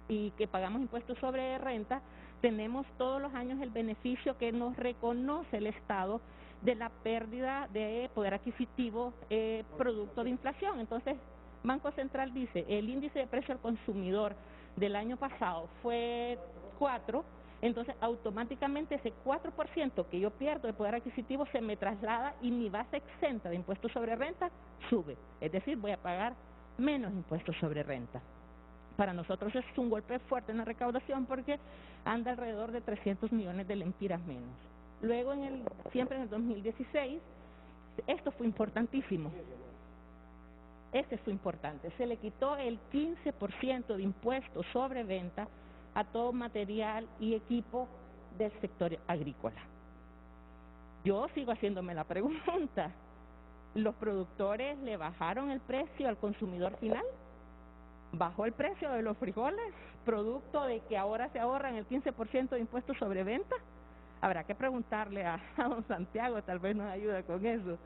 y que pagamos impuestos sobre renta, tenemos todos los años el beneficio que nos reconoce el Estado de la pérdida de poder adquisitivo producto de inflación. Entonces, Banco Central dice, el índice de precio al consumidor del año pasado fue 4, entonces automáticamente ese 4% que yo pierdo de poder adquisitivo se me traslada y mi base exenta de impuestos sobre renta sube, es decir, voy a pagar menos impuestos sobre renta. Para nosotros es un golpe fuerte en la recaudación porque anda alrededor de 300 millones de lempiras menos. Luego, siempre en el 2016, esto fue importantísimo. Ese fue importante. Se le quitó el 15% de impuestos sobre venta a todo material y equipo del sector agrícola. Yo sigo haciéndome la pregunta, ¿los productores le bajaron el precio al consumidor final? ¿Bajó el precio de los frijoles, producto de que ahora se ahorran el 15% de impuestos sobre venta? Habrá que preguntarle a don Santiago, tal vez nos ayude con eso.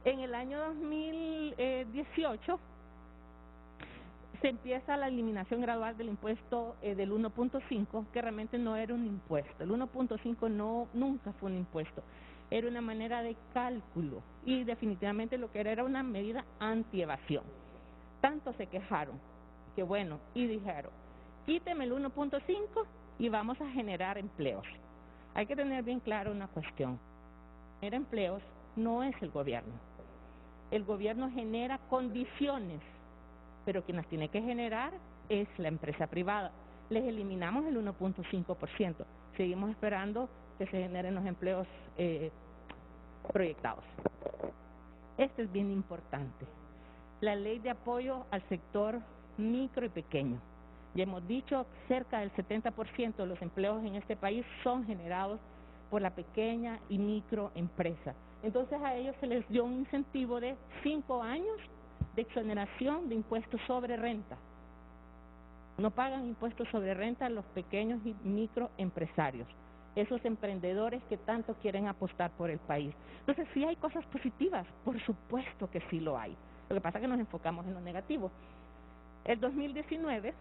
En el año 2018 se empieza la eliminación gradual del impuesto del 1.5, que realmente no era un impuesto. El 1.5 nunca fue un impuesto, era una manera de cálculo y definitivamente lo que era una medida anti-evasión. Tanto se quejaron que bueno, y dijeron, quíteme el 1.5 y vamos a generar empleos. Hay que tener bien claro una cuestión, generar empleos no es el gobierno. El gobierno genera condiciones, pero quien las tiene que generar es la empresa privada. Les eliminamos el 1.5%. Seguimos esperando que se generen los empleos proyectados. Esto es bien importante. La ley de apoyo al sector micro y pequeño. Ya hemos dicho, cerca del 70% de los empleos en este país son generados por la pequeña y microempresa. Entonces a ellos se les dio un incentivo de 5 años de exoneración de impuestos sobre renta. No pagan impuestos sobre renta los pequeños y microempresarios, esos emprendedores que tanto quieren apostar por el país. Entonces sí hay cosas positivas, por supuesto que sí lo hay. Lo que pasa es que nos enfocamos en lo negativo. El 2019,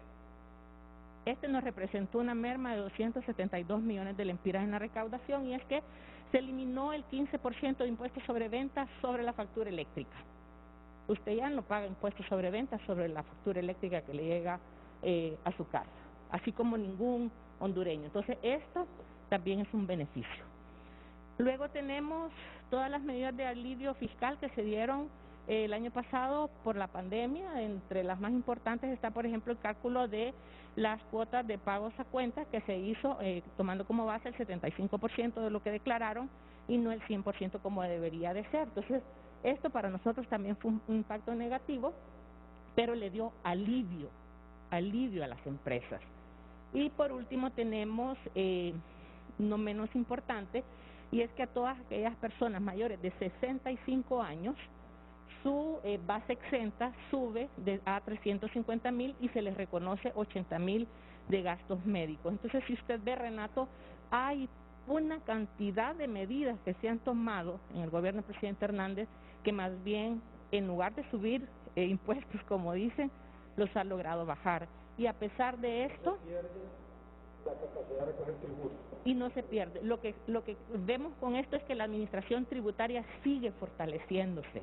nos representó una merma de 272 millones de lempiras en la recaudación, y es que se eliminó el 15% de impuestos sobre ventas sobre la factura eléctrica. Usted ya no paga impuestos sobre ventas sobre la factura eléctrica que le llega a su casa, así como ningún hondureño. Entonces esto también es un beneficio. Luego tenemos todas las medidas de alivio fiscal que se dieron el año pasado por la pandemia. Entre las más importantes está, por ejemplo, el cálculo de las cuotas de pagos a cuenta, que se hizo tomando como base el 75% de lo que declararon y no el 100% como debería de ser. Entonces, esto para nosotros también fue un impacto negativo, pero le dio alivio a las empresas. Y por último tenemos, no menos importante, y es que a todas aquellas personas mayores de 65 años, su base exenta sube a 350,000 y se les reconoce 80,000 de gastos médicos. Entonces, si usted ve, Renato, hay una cantidad de medidas que se han tomado en el gobierno del presidente Hernández que más bien, en lugar de subir impuestos, como dicen, los ha logrado bajar. Y a pesar de esto, y no se pierde. Lo que vemos con esto es que la administración tributaria sigue fortaleciéndose,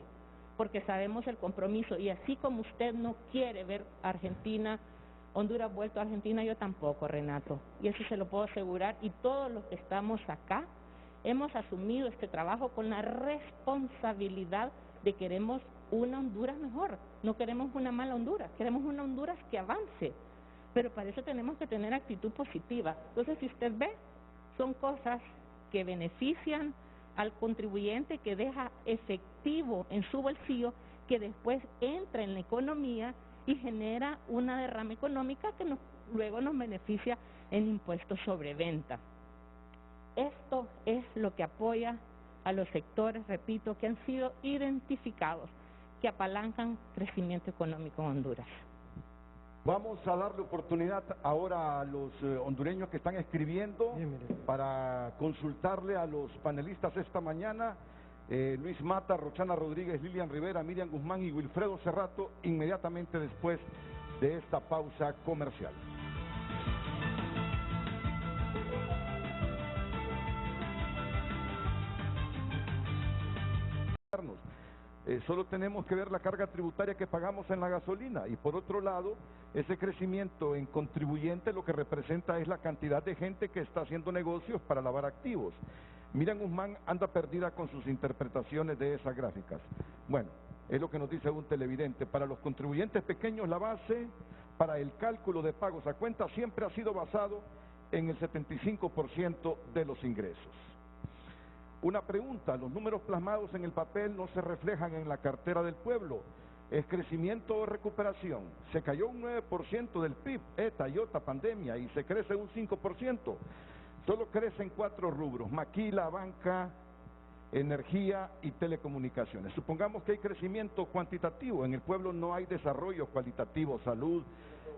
porque sabemos el compromiso, y así como usted no quiere ver Argentina, Honduras vuelto a Argentina, yo tampoco, Renato, y eso se lo puedo asegurar, y todos los que estamos acá hemos asumido este trabajo con la responsabilidad de queremos una Honduras mejor, no queremos una mala Honduras, queremos una Honduras que avance, pero para eso tenemos que tener actitud positiva. Entonces, si usted ve, son cosas que benefician al contribuyente, que deja efectivo en su bolsillo, que después entra en la economía y genera una derrama económica que luego nos beneficia en impuestos sobre venta. Esto es lo que apoya a los sectores, repito, que han sido identificados, que apalancan crecimiento económico en Honduras. Vamos a darle oportunidad ahora a los hondureños que están escribiendo para consultarle a los panelistas esta mañana. Luis Mata, Roxana Rodríguez, Lilian Rivera, Miriam Guzmán y Wilfredo Cerrato, inmediatamente después de esta pausa comercial. Solo tenemos que ver la carga tributaria que pagamos en la gasolina y por otro lado, ese crecimiento en contribuyentes lo que representa es la cantidad de gente que está haciendo negocios para lavar activos. Miriam Guzmán anda perdida con sus interpretaciones de esas gráficas. Bueno, es lo que nos dice un televidente. Para los contribuyentes pequeños la base para el cálculo de pagos a cuenta siempre ha sido basado en el 75% de los ingresos. Una pregunta, los números plasmados en el papel no se reflejan en la cartera del pueblo. ¿Es crecimiento o recuperación? Se cayó un 9% del PIB, ETA, IOTA, pandemia, y se crece un 5%. Solo crecen 4 rubros, maquila, banca, energía y telecomunicaciones. Supongamos que hay crecimiento cuantitativo, en el pueblo no hay desarrollo cualitativo, salud,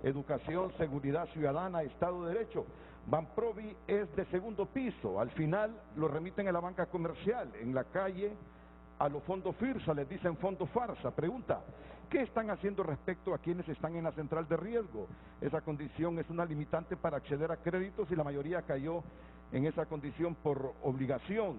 educación, seguridad ciudadana, Estado de Derecho. Banprovi es de segundo piso, al final lo remiten a la banca comercial, en la calle a los fondos FIRSA, les dicen fondos farsa. Pregunta, ¿qué están haciendo respecto a quienes están en la central de riesgo? Esa condición es una limitante para acceder a créditos y la mayoría cayó en esa condición por obligación.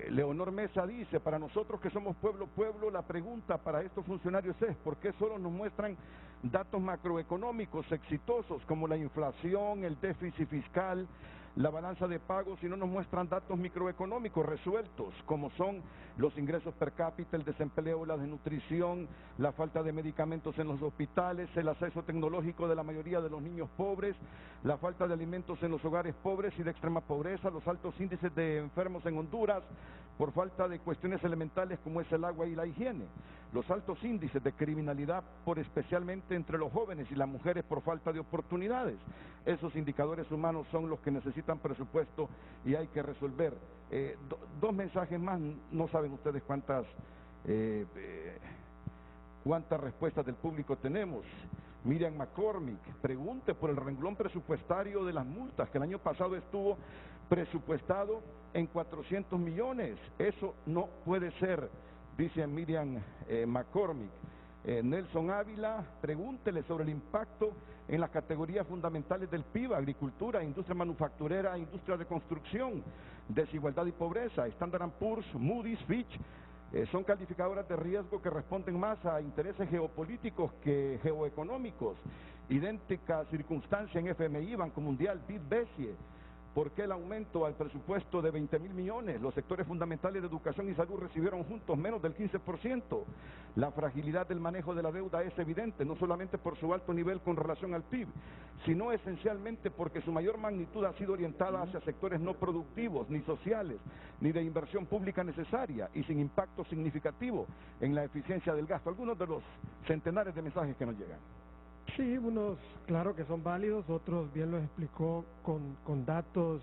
Leonor Mesa dice, para nosotros que somos pueblo, la pregunta para estos funcionarios es, ¿por qué solo nos muestran datos macroeconómicos exitosos como la inflación, el déficit fiscal, la balanza de pagos y no nos muestran datos microeconómicos resueltos como son los ingresos per cápita, el desempleo, la desnutrición, la falta de medicamentos en los hospitales, el acceso tecnológico de la mayoría de los niños pobres, la falta de alimentos en los hogares pobres y de extrema pobreza, los altos índices de enfermos en Honduras por falta de cuestiones elementales como es el agua y la higiene, los altos índices de criminalidad por especialmente entre los jóvenes y las mujeres por falta de oportunidades. Esos indicadores humanos son los que necesitan presupuesto y hay que resolver. Dos mensajes más, no saben ustedes cuántas respuestas del público tenemos. Miriam McCormick, pregunte por el renglón presupuestario de las multas, que el año pasado estuvo presupuestado en 400 millones. Eso no puede ser, dice Miriam McCormick. Nelson Ávila, pregúntele sobre el impacto en las categorías fundamentales del PIB, agricultura, industria manufacturera, industria de construcción, desigualdad y pobreza. Standard & Poor's, Moody's, Fitch, son calificadoras de riesgo que responden más a intereses geopolíticos que geoeconómicos. Idéntica circunstancia en FMI, Banco Mundial, BID, BESIE. ¿Por qué el aumento al presupuesto de 20.000 millones? Los sectores fundamentales de educación y salud recibieron juntos menos del 15%. La fragilidad del manejo de la deuda es evidente, no solamente por su alto nivel con relación al PIB, sino esencialmente porque su mayor magnitud ha sido orientada hacia sectores no productivos, ni sociales, ni de inversión pública necesaria y sin impacto significativo en la eficiencia del gasto. Algunos de los centenares de mensajes que nos llegan. Sí, unos claro que son válidos, otros bien los explicó con datos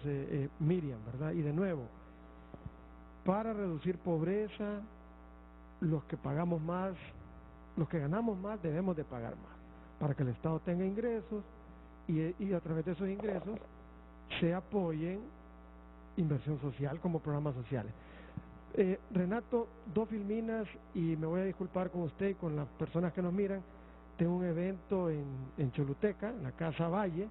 Miriam, ¿verdad? Y de nuevo, para reducir pobreza, los que pagamos más, los que ganamos más debemos de pagar más, para que el Estado tenga ingresos y a través de esos ingresos se apoyen inversión social como programas sociales. Renato, dos filminas y me voy a disculpar con usted y con las personas que nos miran. Tengo un evento en Choluteca, en la Casa Valle.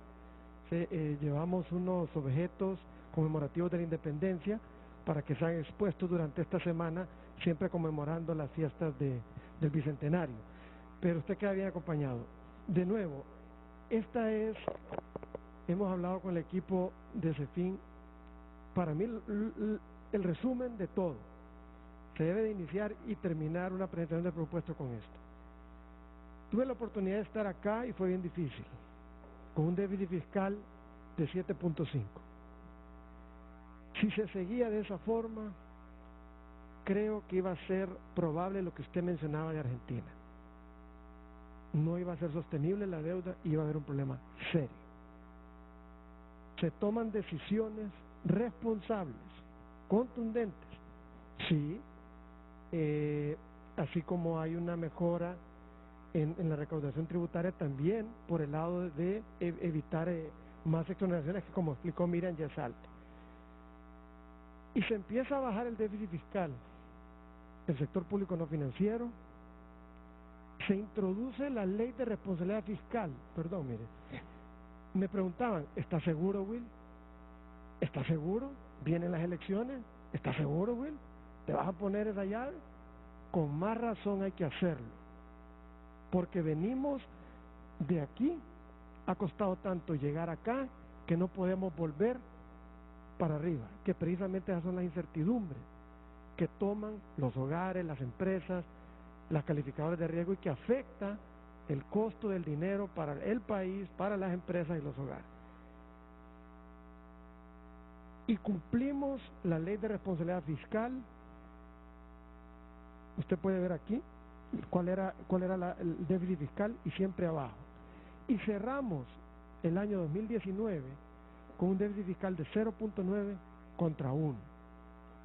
Llevamos unos objetos conmemorativos de la independencia para que sean expuestos durante esta semana, siempre conmemorando las fiestas del Bicentenario. Pero usted queda bien acompañado. De nuevo, hemos hablado con el equipo de CEFIN, para mí el resumen de todo. Se debe de iniciar y terminar una presentación de presupuesto con esto. Tuve la oportunidad de estar acá y fue bien difícil, con un déficit fiscal de 7.5. Si se seguía de esa forma, creo que iba a ser probable lo que usted mencionaba de Argentina. No iba a ser sostenible la deuda y iba a haber un problema serio. Se toman decisiones responsables contundentes. Sí, así como hay una mejora en la recaudación tributaria, también por el lado de evitar más exoneraciones, que como explicó Miriam ya es alto. Y se empieza a bajar el déficit fiscal del sector público no financiero, se introduce la ley de responsabilidad fiscal. Perdón, mire, me preguntaban, ¿está seguro, Will? ¿Está seguro? ¿Vienen las elecciones? ¿Está seguro, Will? ¿Te vas a poner esa llave? Con más razón hay que hacerlo, porque venimos de aquí, ha costado tanto llegar acá que no podemos volver para arriba, que precisamente esas son las incertidumbres que toman los hogares, las empresas, las calificadoras de riesgo, y que afecta el costo del dinero para el país, para las empresas y los hogares. Y cumplimos la ley de responsabilidad fiscal. Usted puede ver aquí cuál era el déficit fiscal, y siempre abajo. Y cerramos el año 2019 con un déficit fiscal de 0.9 contra 1.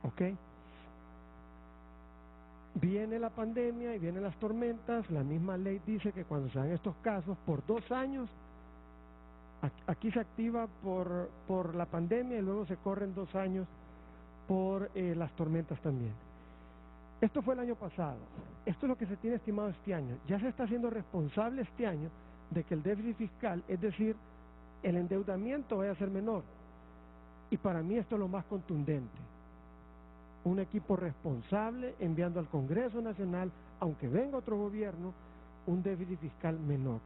¿Ok? Viene la pandemia y vienen las tormentas. La misma ley dice que cuando se dan estos casos, por 2 años, aquí se activa por la pandemia y luego se corren 2 años por las tormentas también. Esto fue el año pasado. Esto es lo que se tiene estimado este año. Ya se está haciendo responsable este año de que el déficit fiscal, es decir, el endeudamiento, vaya a ser menor. Y para mí esto es lo más contundente. Un equipo responsable enviando al Congreso Nacional, aunque venga otro gobierno, un déficit fiscal menor.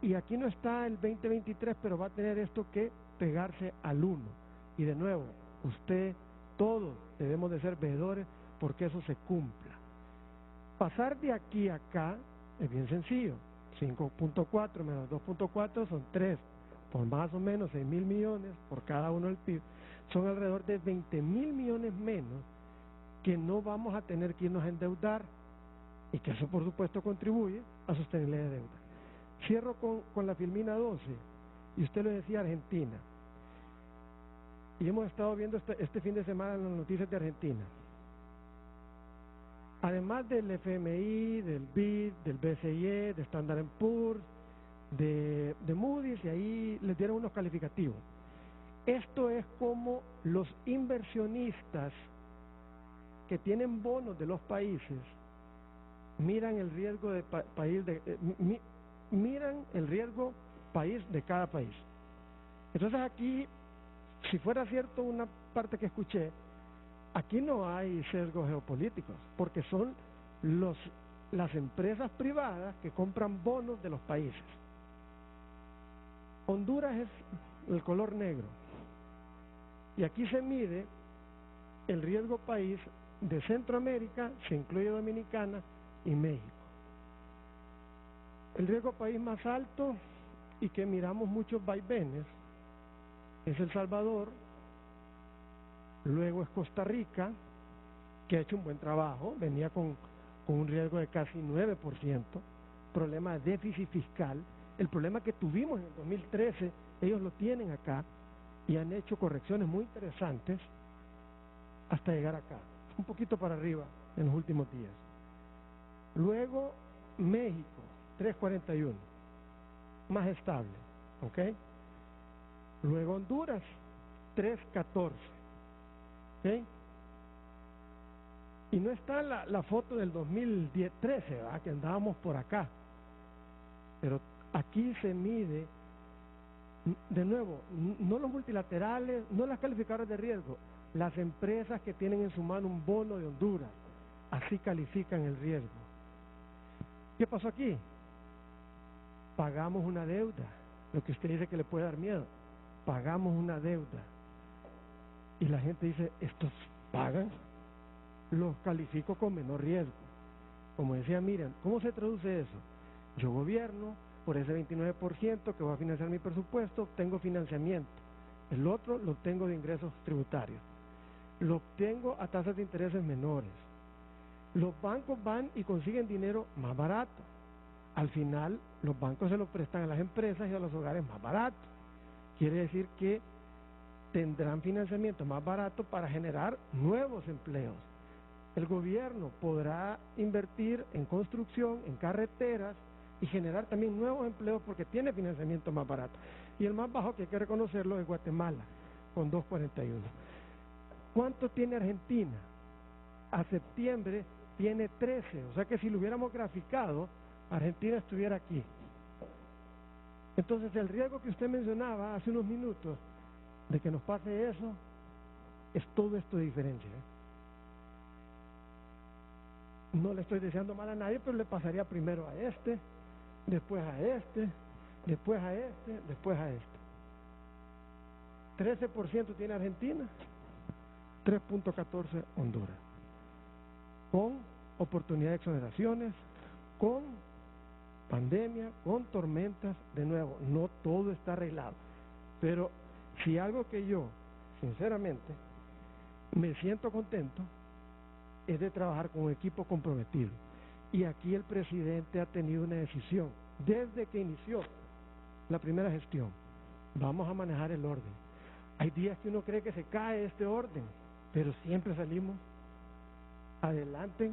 Y aquí no está el 2023, pero va a tener esto que pegarse al 1. Y de nuevo, usted, todos debemos de ser veedores porque eso se cumpla. Pasar de aquí a acá es bien sencillo. 5.4 menos 2.4 son 3, por más o menos 6.000 millones por cada uno del PIB. Son alrededor de 20.000 millones menos que no vamos a tener que irnos a endeudar, y que eso por supuesto contribuye a sostenibilidad de deuda. Cierro con la Filmina 12, y usted lo decía, Argentina. Y hemos estado viendo este fin de semana en las noticias de Argentina. Además del FMI, del BID, del BCE, de Standard & Poor's, de Moody's, y ahí les dieron unos calificativos. Esto es como los inversionistas que tienen bonos de los países miran el riesgo de miran el riesgo país de cada país. Entonces aquí, si fuera cierto una parte que escuché, aquí no hay sesgos geopolíticos, porque son las empresas privadas que compran bonos de los países. Honduras es el color negro, y aquí se mide el riesgo país de Centroamérica, se incluye Dominicana y México. El riesgo país más alto, y que miramos muchos vaivenes, es El Salvador, luego es Costa Rica, que ha hecho un buen trabajo, venía con un riesgo de casi 9%, problema de déficit fiscal. El problema que tuvimos en el 2013, ellos lo tienen acá, y han hecho correcciones muy interesantes hasta llegar acá, un poquito para arriba en los últimos días. Luego México, 3.41, más estable, ¿ok? Luego Honduras, 3.14, ¿ok? Y no está la foto del 2013, ¿verdad?, que andábamos por acá, pero aquí se mide, de nuevo, no los multilaterales, no las calificadoras de riesgo, las empresas que tienen en su mano un bono de Honduras, así califican el riesgo. ¿Qué pasó aquí? Pagamos una deuda, lo que usted dice que le puede dar miedo, pagamos una deuda, y la gente dice, ¿estos pagan? Los califico con menor riesgo. Como decía Miriam, ¿cómo se traduce eso? Yo gobierno, por ese 29% que va a financiar mi presupuesto, obtengo financiamiento, el otro lo obtengo de ingresos tributarios, lo obtengo a tasas de intereses menores. Los bancos van y consiguen dinero más barato. Al final, los bancos se lo prestan a las empresas y a los hogares más barato. Quiere decir que tendrán financiamiento más barato para generar nuevos empleos. El gobierno podrá invertir en construcción, en carreteras y generar también nuevos empleos porque tiene financiamiento más barato. Y el más bajo, que hay que reconocerlo, es Guatemala, con 2.41. ¿Cuánto tiene Argentina? A septiembre tiene 13, o sea que si lo hubiéramos graficado, Argentina estuviera aquí. Entonces el riesgo que usted mencionaba hace unos minutos de que nos pase eso, es todo esto de diferencia. No le estoy deseando mal a nadie, pero le pasaría primero a este, después a este, después a este, después a este. 13% tiene Argentina, 3.14 Honduras, con oportunidad de exoneraciones, con pandemia, con tormentas. De nuevo, no todo está arreglado, pero si algo que yo, sinceramente, me siento contento, es de trabajar con un equipo comprometido. Y aquí el presidente ha tenido una decisión, desde que inició la primera gestión: vamos a manejar el orden. Hay días que uno cree que se cae este orden, pero siempre salimos adelante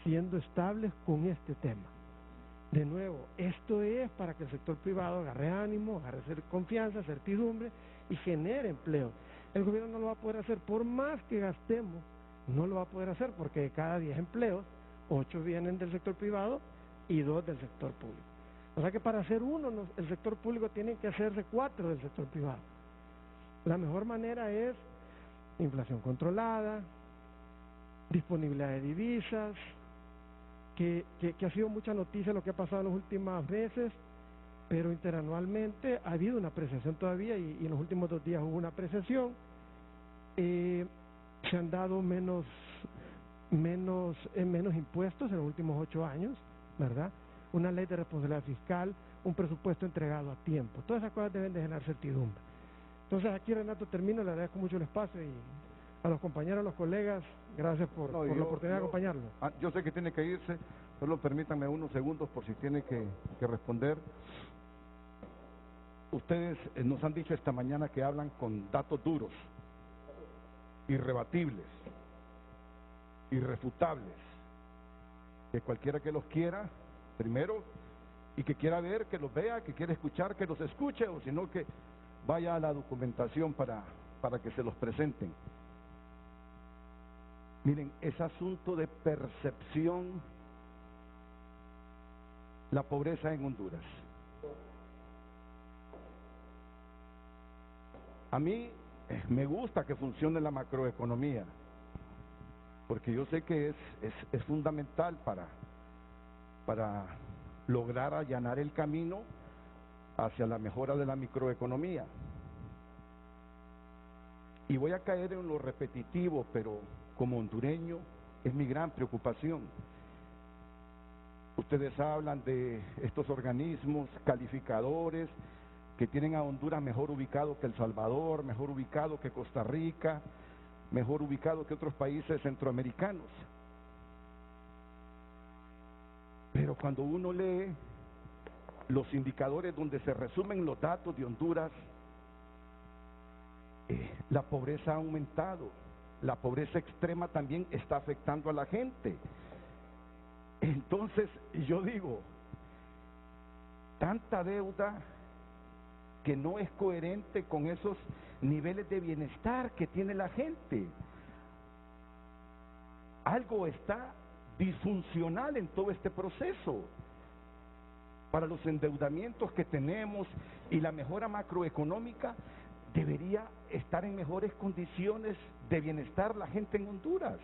siendo estables con este tema. De nuevo, esto es para que el sector privado agarre ánimo, agarre confianza, certidumbre y genere empleo. El gobierno no lo va a poder hacer, por más que gastemos, no lo va a poder hacer, porque de cada 10 empleos, 8 vienen del sector privado y 2 del sector público. O sea que para hacer uno, el sector público tiene que hacerse 4 del sector privado. La mejor manera es inflación controlada, disponibilidad de divisas, que ha sido mucha noticia lo que ha pasado en los últimos meses, pero interanualmente ha habido una apreciación todavía, y en los últimos 2 días hubo una apreciación. Se han dado menos impuestos en los últimos 8 años, ¿verdad? Una ley de responsabilidad fiscal, un presupuesto entregado a tiempo. Todas esas cosas deben de generar certidumbre. Entonces aquí, Renato, termino, le agradezco mucho el espacio, y a los compañeros, a los colegas, gracias por la oportunidad de acompañarlos. Yo sé que tiene que irse, solo permítanme unos segundos por si tiene que responder. Ustedes nos han dicho esta mañana que hablan con datos duros, irrebatibles, irrefutables, que cualquiera que los quiera, primero, y que quiera ver, que los vea, que quiera escuchar, que los escuche, o sino que vaya a la documentación para que se los presenten. Miren, es asunto de percepción la pobreza en Honduras. A mí me gusta que funcione la macroeconomía, porque yo sé que es fundamental para lograr allanar el camino hacia la mejora de la microeconomía. Y voy a caer en lo repetitivo, pero como hondureño es mi gran preocupación. Ustedes hablan de estos organismos calificadores que tienen a Honduras mejor ubicado que El Salvador, mejor ubicado que Costa Rica, mejor ubicado que otros países centroamericanos. Pero cuando uno lee los indicadores donde se resumen los datos de Honduras, la pobreza ha aumentado, la pobreza extrema también está afectando a la gente. Entonces yo digo, tanta deuda que no es coherente con esos niveles de bienestar que tiene la gente. Algo está disfuncional en todo este proceso. Para los endeudamientos que tenemos y la mejora macroeconómica, debería estar en mejores condiciones de bienestar la gente en Honduras.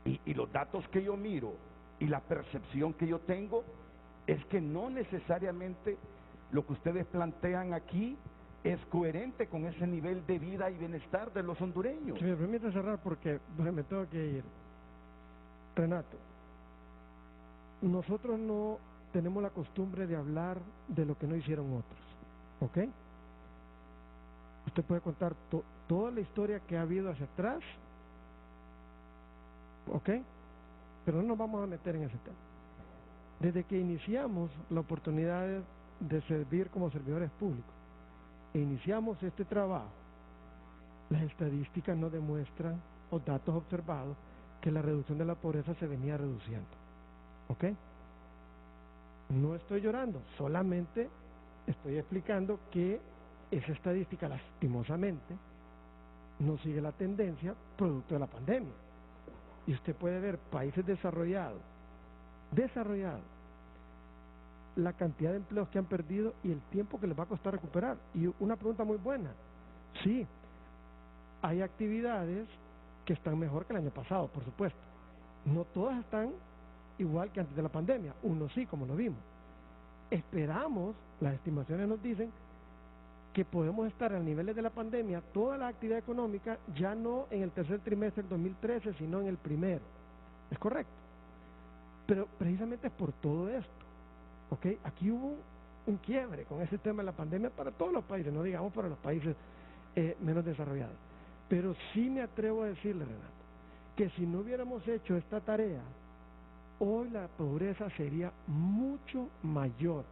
Y los datos que yo miro y la percepción que yo tengo es que no necesariamente lo que ustedes plantean aquí es coherente con ese nivel de vida y bienestar de los hondureños. Si me permite cerrar, porque me tengo que ir. Renato, nosotros no tenemos la costumbre de hablar de lo que no hicieron otros, ¿ok? Usted puede contar toda la historia que ha habido hacia atrás, ¿ok? Pero no nos vamos a meter en ese tema. Desde que iniciamos la oportunidad de servir como servidores públicos, e iniciamos este trabajo las estadísticas no demuestran, o datos observados, que la reducción de la pobreza se venía reduciendo. ¿Ok? No estoy llorando, solamente estoy explicando que esa estadística, lastimosamente, no sigue la tendencia producto de la pandemia. Y usted puede ver países desarrollados, la cantidad de empleos que han perdido y el tiempo que les va a costar recuperar. Y una pregunta muy buena, sí, hay actividades que están mejor que el año pasado, por supuesto. No todas están igual que antes de la pandemia, uno sí, como lo vimos. Esperamos, las estimaciones nos dicen que podemos estar a niveles de la pandemia, toda la actividad económica, ya no en el tercer trimestre del 2013, sino en el primero. ¿Es correcto? Pero precisamente es por todo esto. ¿Ok? Aquí hubo un quiebre con ese tema de la pandemia para todos los países, no digamos para los países menos desarrollados. Pero sí me atrevo a decirle, Renato, que si no hubiéramos hecho esta tarea, hoy la pobreza sería mucho mayor.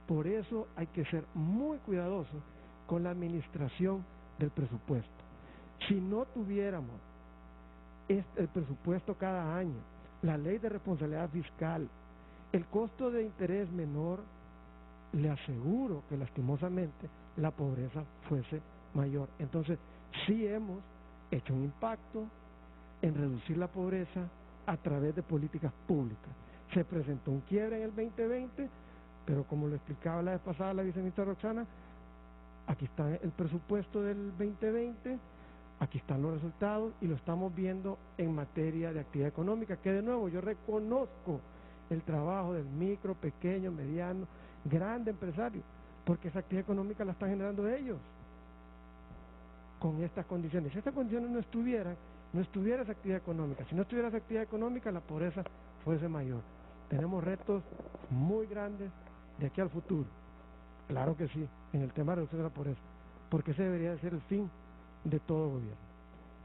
Por eso hay que ser muy cuidadosos con la administración del presupuesto. Si no tuviéramos el presupuesto cada año, la ley de responsabilidad fiscal, el costo de interés menor, le aseguro que lastimosamente la pobreza fuese mayor. Entonces, sí hemos hecho un impacto en reducir la pobreza a través de políticas públicas. Se presentó un quiebre en el 2020, pero como lo explicaba la vez pasada la viceministra Roxana, aquí está el presupuesto del 2020, aquí están los resultados y lo estamos viendo en materia de actividad económica, que de nuevo yo reconozco el trabajo del micro, pequeño, mediano, grande empresario, porque esa actividad económica la están generando ellos con estas condiciones. Si estas condiciones no estuviera esa actividad económica, si no estuviera esa actividad económica, la pobreza fuese mayor. Tenemos retos muy grandes de aquí al futuro, claro que sí, en el tema de reducción de la pobreza, porque ese debería de ser el fin de todo gobierno.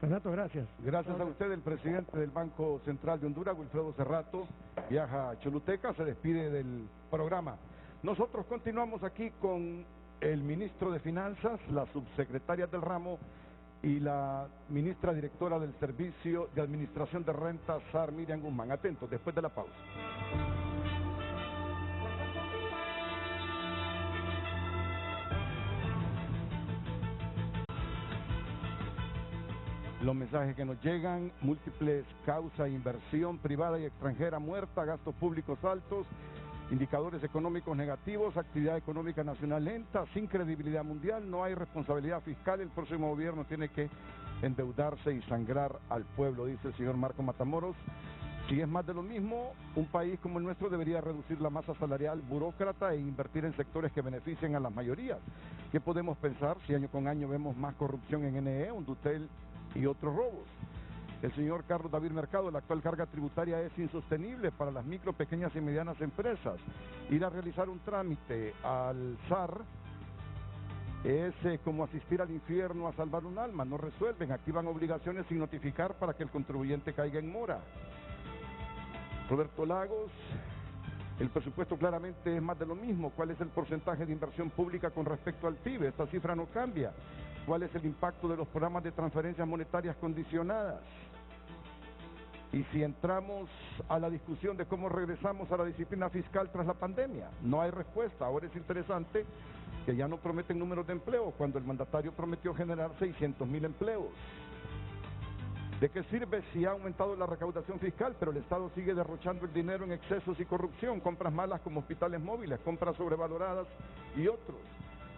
Renato, gracias. Gracias a usted. El presidente del Banco Central de Honduras, Wilfredo Cerrato, viaja a Choluteca, se despide del programa. Nosotros continuamos aquí con el ministro de Finanzas, la subsecretaria del ramo y la ministra directora del Servicio de Administración de Rentas, SAR, Miriam Guzmán. Atentos, después de la pausa. Los mensajes que nos llegan: múltiples causas, inversión privada y extranjera muerta, gastos públicos altos, indicadores económicos negativos, actividad económica nacional lenta, sin credibilidad mundial, no hay responsabilidad fiscal, el próximo gobierno tiene que endeudarse y sangrar al pueblo, dice el señor Marco Matamoros. Si es más de lo mismo, un país como el nuestro debería reducir la masa salarial burócrata e invertir en sectores que beneficien a las mayorías. ¿Qué podemos pensar si año con año vemos más corrupción en NE, Undutel y otros robos? El señor Carlos David Mercado: la actual carga tributaria es insostenible para las micro, pequeñas y medianas empresas. Ir a realizar un trámite al SAR es como asistir al infierno a salvar un alma, no resuelven, activan obligaciones sin notificar para que el contribuyente caiga en mora. Roberto Lagos: el presupuesto claramente es más de lo mismo. ¿Cuál es el porcentaje de inversión pública con respecto al PIB? Esta cifra no cambia. ¿Cuál es el impacto de los programas de transferencias monetarias condicionadas? Y si entramos a la discusión de cómo regresamos a la disciplina fiscal tras la pandemia, no hay respuesta. Ahora es interesante que ya no prometen números de empleo, cuando el mandatario prometió generar 600,000 empleos. ¿De qué sirve si ha aumentado la recaudación fiscal, pero el Estado sigue derrochando el dinero en excesos y corrupción, compras malas como hospitales móviles, compras sobrevaloradas y otros?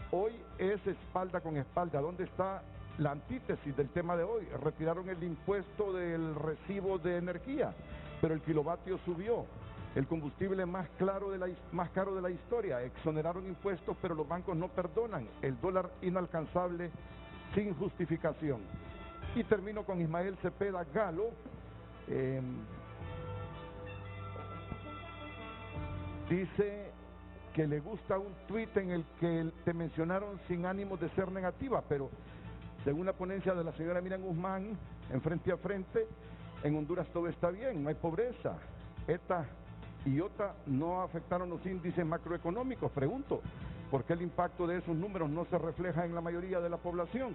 Hoy es espalda con espalda. ¿Dónde está la antítesis del tema de hoy? Retiraron el impuesto del recibo de energía, pero el kilovatio subió. El combustible más caro de la historia. Exoneraron impuestos, pero los bancos no perdonan. El dólar inalcanzable sin justificación. Y termino con Ismael Cepeda Galo. Dice que le gusta un tuit en el que te mencionaron sin ánimos de ser negativa, pero según la ponencia de la señora Miriam Guzmán, en Frente a Frente, en Honduras todo está bien, no hay pobreza. ETA y OTA no afectaron los índices macroeconómicos. Pregunto, ¿por qué el impacto de esos números no se refleja en la mayoría de la población?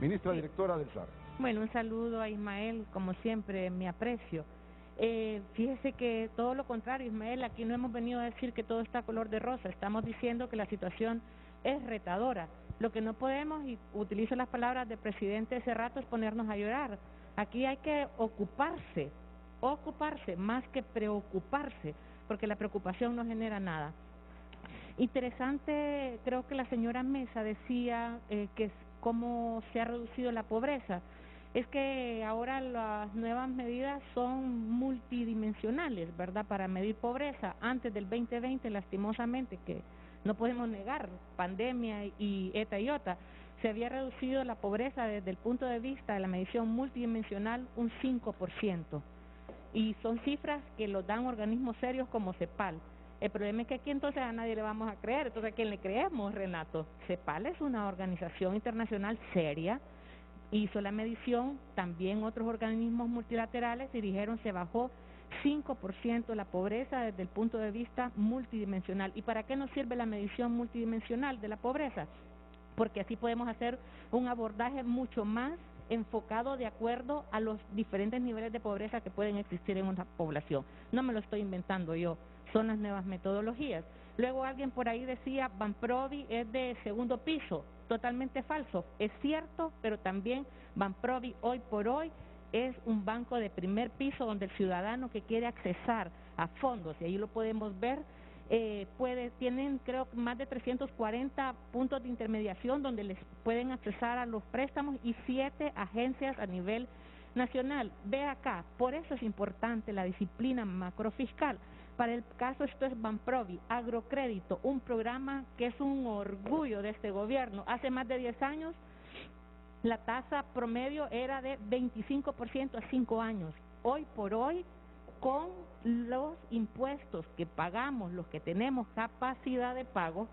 Ministra directora del SAR. Bueno, un saludo a Ismael, como siempre, mi aprecio. Fíjese que todo lo contrario, Ismael, aquí no hemos venido a decir que todo está color de rosa, estamos diciendo que la situación es retadora. Lo que no podemos, y utilizo las palabras del presidente hace rato, es ponernos a llorar. Aquí hay que ocuparse más que preocuparse, porque la preocupación no genera nada. Interesante, creo que la señora Mesa decía que cómo se ha reducido la pobreza. Es que ahora las nuevas medidas son multidimensionales, ¿verdad?, para medir pobreza. Antes del 2020, lastimosamente, que no podemos negar, pandemia y eta y iota, se había reducido la pobreza desde el punto de vista de la medición multidimensional un 5%. Y son cifras que los dan organismos serios como CEPAL. El problema es que aquí entonces a nadie le vamos a creer. Entonces, ¿a quién le creemos, Renato? CEPAL es una organización internacional seria, hizo la medición, también otros organismos multilaterales y dijeron se bajó 5% la pobreza desde el punto de vista multidimensional. ¿Y para qué nos sirve la medición multidimensional de la pobreza? Porque así podemos hacer un abordaje mucho más enfocado de acuerdo a los diferentes niveles de pobreza que pueden existir en una población. No me lo estoy inventando yo, son las nuevas metodologías. Luego alguien por ahí decía, Banprovi es de segundo piso, totalmente falso. Es cierto, pero también Banprovi hoy por hoy es un banco de primer piso donde el ciudadano que quiere accesar a fondos, y ahí lo podemos ver, tienen creo más de 340 puntos de intermediación donde les pueden accesar a los préstamos y 7 agencias a nivel nacional. Ve acá, por eso es importante la disciplina macrofiscal. Para el caso esto es Banprovi, Agrocrédito, un programa que es un orgullo de este gobierno. Hace más de 10 años la tasa promedio era de 25% a 5 años. Hoy por hoy, con los impuestos que pagamos, los que tenemos capacidad de pago,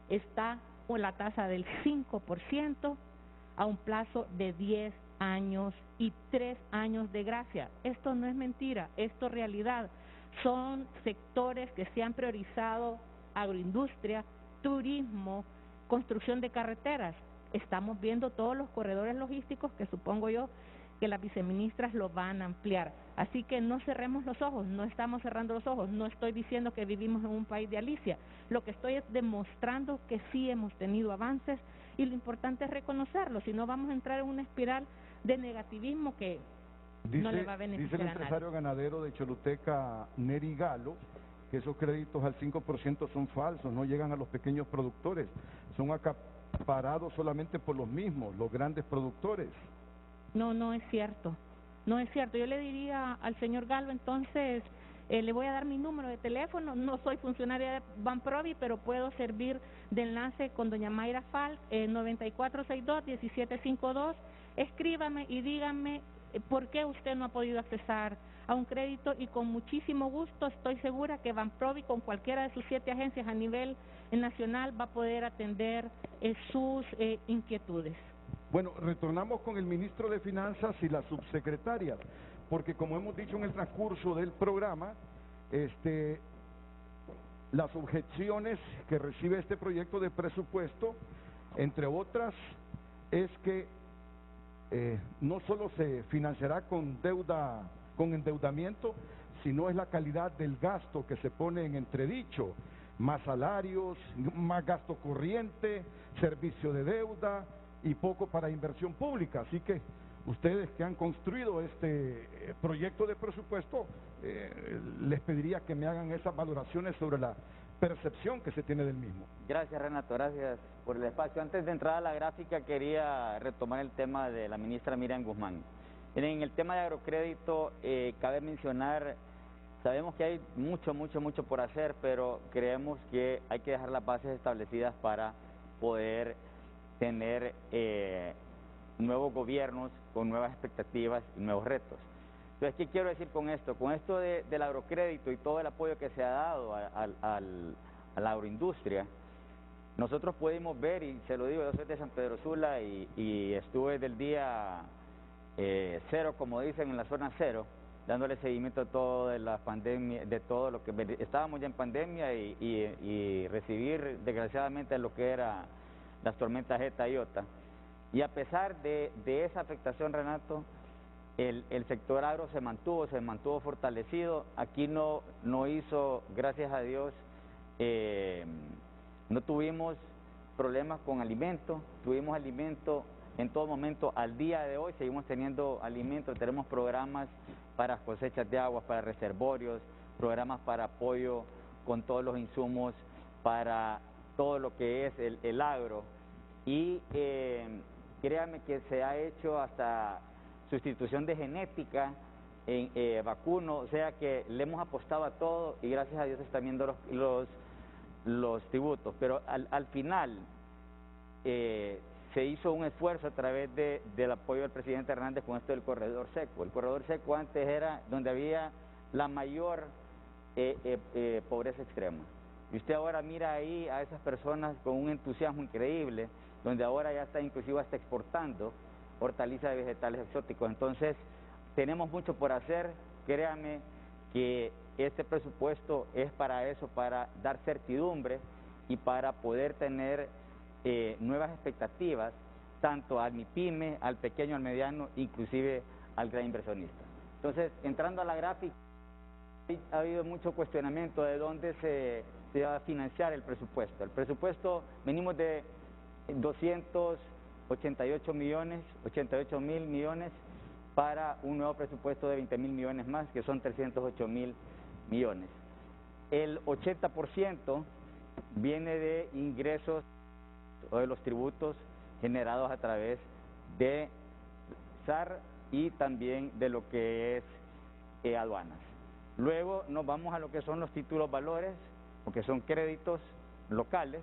está con la tasa del 5% a un plazo de 10 años y 3 años de gracia. Esto no es mentira, esto es realidad. Son sectores que se han priorizado: agroindustria, turismo, construcción de carreteras. Estamos viendo todos los corredores logísticos que supongo yo que las viceministras lo van a ampliar. Así que no cerremos los ojos, no estamos cerrando los ojos, no estoy diciendo que vivimos en un país de Alicia, lo que estoy es demostrando que sí hemos tenido avances y lo importante es reconocerlo, si no vamos a entrar en una espiral de negativismo que no le va a beneficiar a nadie. Dice el empresario ganadero de Choluteca, Neri Galo, que esos créditos al 5% son falsos, no llegan a los pequeños productores, son acaparados solamente por los mismos, los grandes productores. No es cierto, no es cierto. Yo le diría al señor Galo, entonces, le voy a dar mi número de teléfono, no soy funcionaria de Banprovi, pero puedo servir de enlace con doña Mayra Falk, 9462-1752, escríbame y dígame por qué usted no ha podido accesar a un crédito y con muchísimo gusto estoy segura que Banprovi con cualquiera de sus 7 agencias a nivel nacional va a poder atender sus inquietudes. Bueno, retornamos con el ministro de Finanzas y las subsecretarias, porque como hemos dicho en el transcurso del programa, las objeciones que recibe este proyecto de presupuesto, entre otras, es que no solo se financiará con deuda, con endeudamiento, sino es la calidad del gasto que se pone en entredicho, más salarios, más gasto corriente, servicio de deuda y poco para inversión pública. Así que ustedes que han construido este proyecto de presupuesto, les pediría que me hagan esas valoraciones sobre la percepción que se tiene del mismo. Gracias, Renato, gracias por el espacio. Antes de entrar a la gráfica, quería retomar el tema de la ministra Miriam Guzmán. Miren, en el tema de agrocrédito, cabe mencionar, sabemos que hay mucho por hacer, pero creemos que hay que dejar las bases establecidas para poder tener nuevos gobiernos con nuevas expectativas y nuevos retos. Entonces, ¿qué quiero decir con esto? Con esto del agrocrédito y todo el apoyo que se ha dado a la agroindustria, nosotros pudimos ver, y se lo digo, yo soy de San Pedro Sula y estuve del día 0, como dicen, en la zona 0, dándole seguimiento a todo de la pandemia, de todo lo que estábamos ya en pandemia y recibir desgraciadamente lo que era las tormentas eta y iota. Y a pesar de esa afectación, Renato, el sector agro se mantuvo fortalecido. Aquí no hizo, gracias a Dios, no tuvimos problemas con alimentos, tuvimos alimento en todo momento. Al día de hoy seguimos teniendo alimentos, tenemos programas para cosechas de aguas, para reservorios, programas para apoyo con todos los insumos para todo lo que es el agro. Y créame que se ha hecho hasta sustitución de genética en vacuno, o sea que le hemos apostado a todo y gracias a Dios se están viendo los tributos. Pero al final se hizo un esfuerzo a través del apoyo del presidente Hernández con esto del corredor seco. El corredor seco antes era donde había la mayor pobreza extrema. Y usted ahora mira ahí a esas personas con un entusiasmo increíble, donde ahora ya está inclusive hasta exportando hortalizas y vegetales exóticos. Entonces, tenemos mucho por hacer. Créame que este presupuesto es para eso, para dar certidumbre y para poder tener nuevas expectativas, tanto al MIPYME, al pequeño, al mediano, inclusive al gran inversionista. Entonces, entrando a la gráfica, ha habido mucho cuestionamiento de dónde se va a financiar el presupuesto. El presupuesto, venimos de 288 mil millones para un nuevo presupuesto de 20.000 millones más, que son 308.000 millones. El 80% viene de ingresos o de los tributos generados a través de SAR y también de lo que es aduanas. Luego nos vamos a lo que son los títulos valores, o que son créditos locales,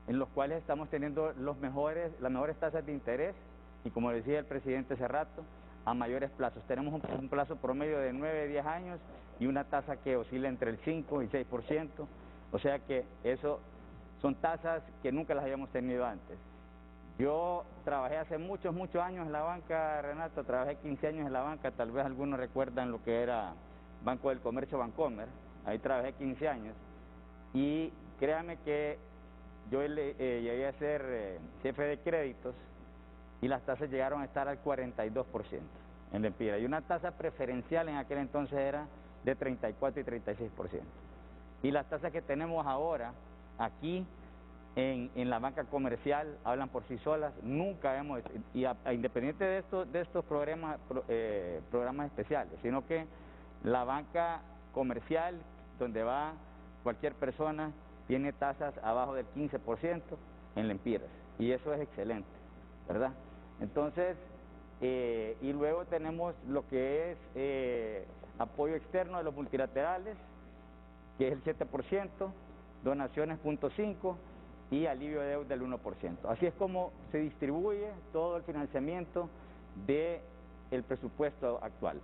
en los cuales estamos teniendo las mejores tasas de interés, y como decía el presidente hace rato, a mayores plazos. Tenemos un plazo promedio de 9-10 años y una tasa que oscila entre el 5 y 6%, o sea que eso son tasas que nunca las habíamos tenido antes. Yo trabajé hace muchos años en la banca, Renato, trabajé 15 años en la banca, tal vez algunos recuerdan lo que era Banco del Comercio, Bancomer, ahí trabajé 15 años, y créame que yo llegué a ser jefe de créditos y las tasas llegaron a estar al 42% en la Empira, y una tasa preferencial en aquel entonces era de 34 y 36%. Y las tasas que tenemos ahora aquí en la banca comercial hablan por sí solas. Nunca hemos, y independiente de estos programas especiales, sino que la banca comercial, donde va cualquier persona, tiene tasas abajo del 15% en lempiras, y eso es excelente, ¿verdad? Entonces, y luego tenemos lo que es apoyo externo de los multilaterales, que es el 7%, donaciones 0.5% y alivio de deuda del 1%. Así es como se distribuye todo el financiamiento del presupuesto actual.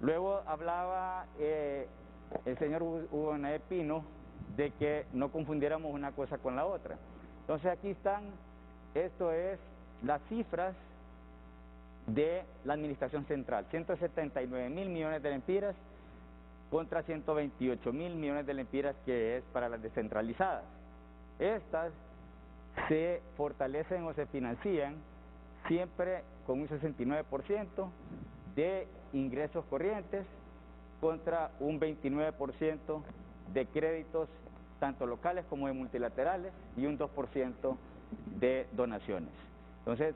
Luego hablaba el señor Hugo Naé Pino de que no confundiéramos una cosa con la otra. Entonces aquí están, esto es las cifras de la administración central, 179.000 millones de lempiras contra 128.000 millones de lempiras que es para las descentralizadas. Estas se fortalecen o se financian siempre con un 69% de ingresos corrientes contra un 29% de créditos tanto locales como de multilaterales y un 2% de donaciones. Entonces,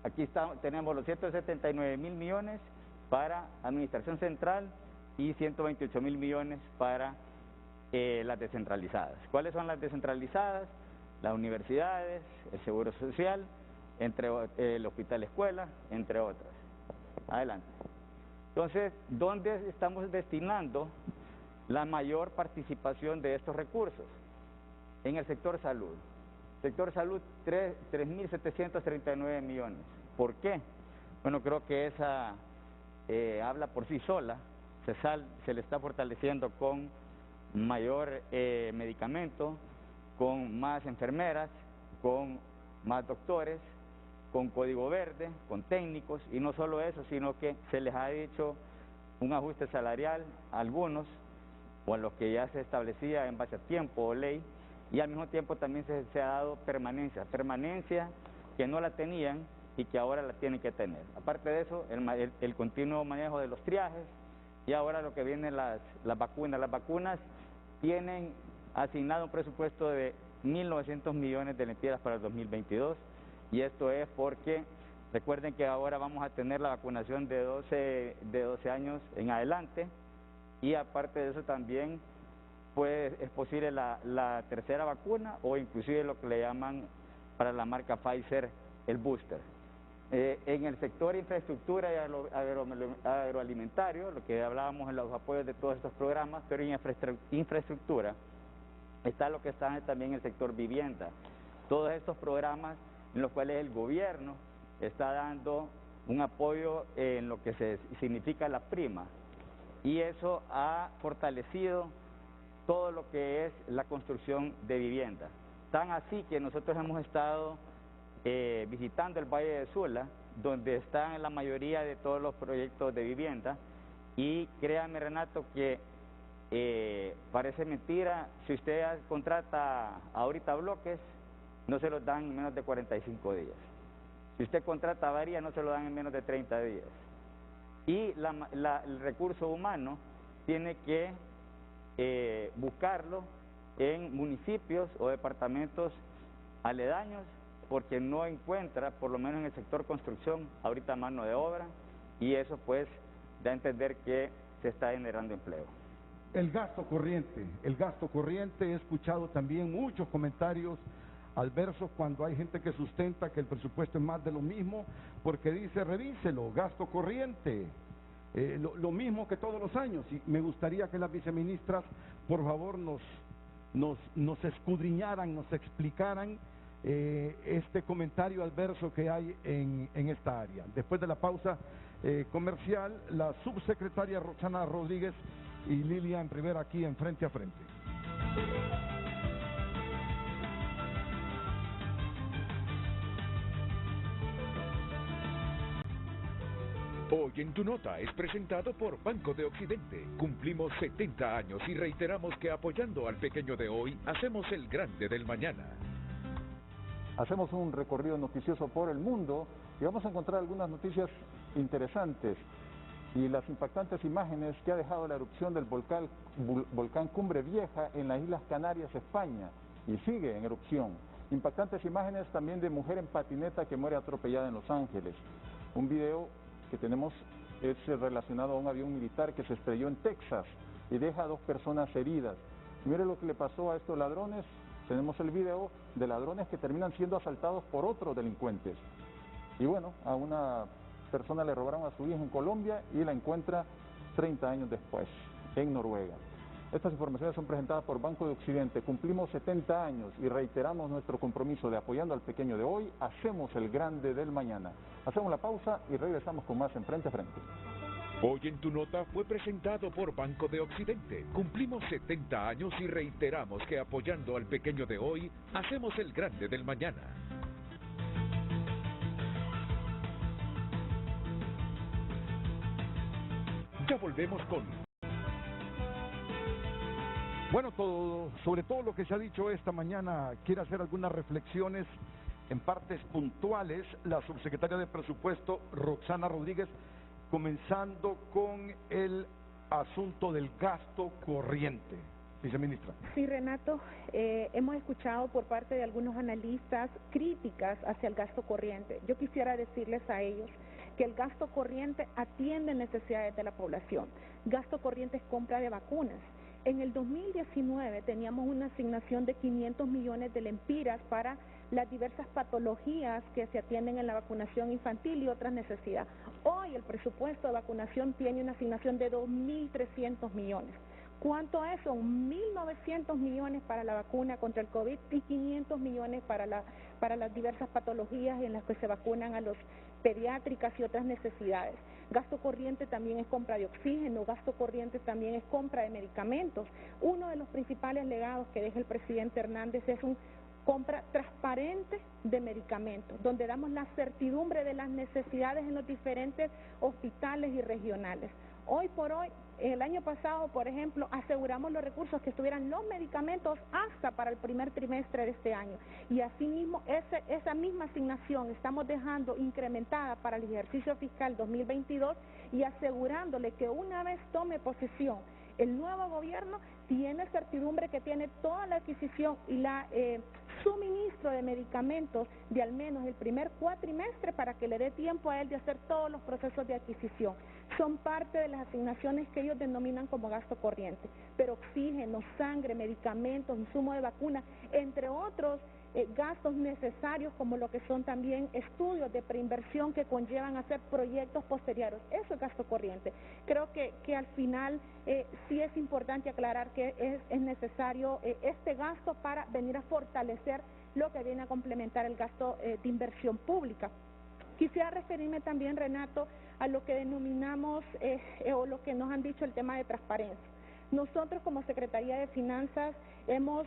aquí tenemos los 179.000 millones para administración central y 128.000 millones para las descentralizadas. ¿Cuáles son las descentralizadas? Las universidades, el Seguro Social, el Hospital Escuela, entre otras. Adelante. Entonces, ¿dónde estamos destinando la mayor participación de estos recursos? En el sector salud. Sector salud, 3.739 millones. ¿Por qué? Bueno, creo que esa habla por sí sola. Se le está fortaleciendo con mayor medicamento, con más enfermeras, con más doctores, con código verde, con técnicos, y no solo eso, sino que se les ha hecho un ajuste salarial a algunos, o a los que ya se establecía en base a tiempo o ley, y al mismo tiempo también se ha dado permanencia que no la tenían y que ahora la tienen que tener. Aparte de eso, el continuo manejo de los triajes y ahora lo que viene las vacunas. Las vacunas tienen asignado un presupuesto de 1.900 millones de lempiras para el 2022 y esto es porque recuerden que ahora vamos a tener la vacunación de 12 años en adelante y aparte de eso también pues es posible la tercera vacuna o inclusive lo que le llaman para la marca Pfizer el booster. En el sector infraestructura y agroalimentario, lo que hablábamos en los apoyos de todos estos programas, pero en infraestructura está lo que está también en el sector vivienda. Todos estos programas en los cuales el gobierno está dando un apoyo en lo que significa la prima y eso ha fortalecido todo lo que es la construcción de vivienda. Tan así que nosotros hemos estado visitando el Valle de Sula, donde están la mayoría de todos los proyectos de vivienda y créame Renato que parece mentira, si usted contrata ahorita bloques, no se los dan en menos de 45 días. Si usted contrata varía, no se lo dan en menos de 30 días. Y el recurso humano tiene que buscarlo en municipios o departamentos aledaños porque no encuentra, por lo menos en el sector construcción, ahorita mano de obra y eso pues da a entender que se está generando empleo. El gasto corriente, he escuchado también muchos comentarios adversos cuando hay gente que sustenta que el presupuesto es más de lo mismo, porque dice, revíselo, gasto corriente, lo mismo que todos los años. Y me gustaría que las viceministras, por favor, nos escudriñaran, nos explicaran este comentario adverso que hay en esta área. Después de la pausa comercial, la subsecretaria Roxana Rodríguez y Lilian Rivera aquí en Frente a Frente. Hoy en Tu Nota es presentado por Banco de Occidente. Cumplimos 70 años y reiteramos que apoyando al pequeño de hoy, hacemos el grande del mañana. Hacemos un recorrido noticioso por el mundo y vamos a encontrar algunas noticias interesantes y las impactantes imágenes que ha dejado la erupción del volcán Cumbre Vieja en las Islas Canarias, España, y sigue en erupción. Impactantes imágenes también de mujer en patineta que muere atropellada en Los Ángeles. Un video que tenemos es relacionado a un avión militar que se estrelló en Texas y deja a 2 personas heridas. Y mire lo que le pasó a estos ladrones. Tenemos el video de ladrones que terminan siendo asaltados por otros delincuentes. Y bueno, a una persona le robaron a su hija en Colombia y la encuentra 30 años después en Noruega. Estas informaciones son presentadas por Banco de Occidente. Cumplimos 70 años y reiteramos nuestro compromiso de apoyando al pequeño de hoy, hacemos el grande del mañana. Hacemos la pausa y regresamos con más en Frente a Frente. Hoy en Tu Nota fue presentado por Banco de Occidente. Cumplimos 70 años y reiteramos que apoyando al pequeño de hoy, hacemos el grande del mañana. Ya volvemos con... Bueno, sobre todo lo que se ha dicho esta mañana, quiere hacer algunas reflexiones en partes puntuales la subsecretaria de Presupuesto, Roxana Rodríguez, comenzando con el asunto del gasto corriente. Viceministra. Sí, Renato, hemos escuchado por parte de algunos analistas críticas hacia el gasto corriente. Yo quisiera decirles a ellos que el gasto corriente atiende necesidades de la población. Gasto corriente es compra de vacunas. En el 2019 teníamos una asignación de 500 millones de lempiras para las diversas patologías que se atienden en la vacunación infantil y otras necesidades. Hoy el presupuesto de vacunación tiene una asignación de 2.300 millones. ¿Cuánto es? Son 1.900 millones para la vacuna contra el COVID y 500 millones para las diversas patologías en las que se vacunan a los pediátricas y otras necesidades. Gasto corriente también es compra de oxígeno, gasto corriente también es compra de medicamentos. Uno de los principales legados que deja el presidente Hernández es una compra transparente de medicamentos, donde damos la certidumbre de las necesidades en los diferentes hospitales y regionales. Hoy por hoy, El año pasado, por ejemplo, aseguramos los recursos que estuvieran los medicamentos hasta para el primer trimestre de este año. Y asimismo, esa misma asignación estamos dejando incrementada para el ejercicio fiscal 2022 y asegurándole que una vez tome posesión el nuevo gobierno, tiene certidumbre que tiene toda la adquisición y la suministro de medicamentos de al menos el primer cuatrimestre para que le dé tiempo a él de hacer todos los procesos de adquisición. Son parte de las asignaciones que ellos denominan como gasto corriente, pero oxígeno, sangre, medicamentos, insumos de vacuna, entre otros gastos necesarios como lo que son también estudios de preinversión que conllevan a hacer proyectos posteriores. Eso es gasto corriente. Creo que al final sí es importante aclarar que es necesario este gasto para venir a fortalecer lo que viene a complementar el gasto de inversión pública. Quisiera referirme también, Renato, a lo que denominamos o lo que nos han dicho el tema de transparencia. Nosotros como Secretaría de Finanzas hemos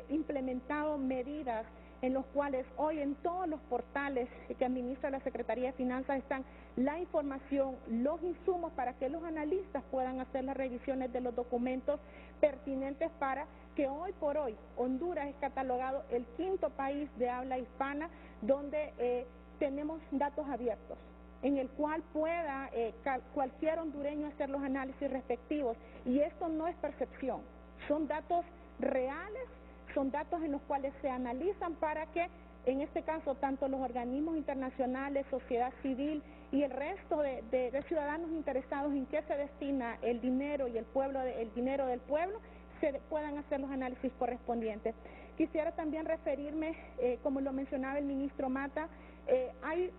implementado medidas en los cuales hoy en todos los portales que administra la Secretaría de Finanzas están la información, los insumos para que los analistas puedan hacer las revisiones de los documentos pertinentes para que hoy por hoy Honduras es catalogado el 5º país de habla hispana donde tenemos datos abiertos, en el cual pueda cualquier hondureño hacer los análisis respectivos. Y esto no es percepción, son datos reales, son datos en los cuales se analizan para que, en este caso, tanto los organismos internacionales, sociedad civil y el resto de ciudadanos interesados en qué se destina el dinero y el dinero del pueblo, se puedan hacer los análisis correspondientes. Quisiera también referirme, como lo mencionaba el ministro Mata, hay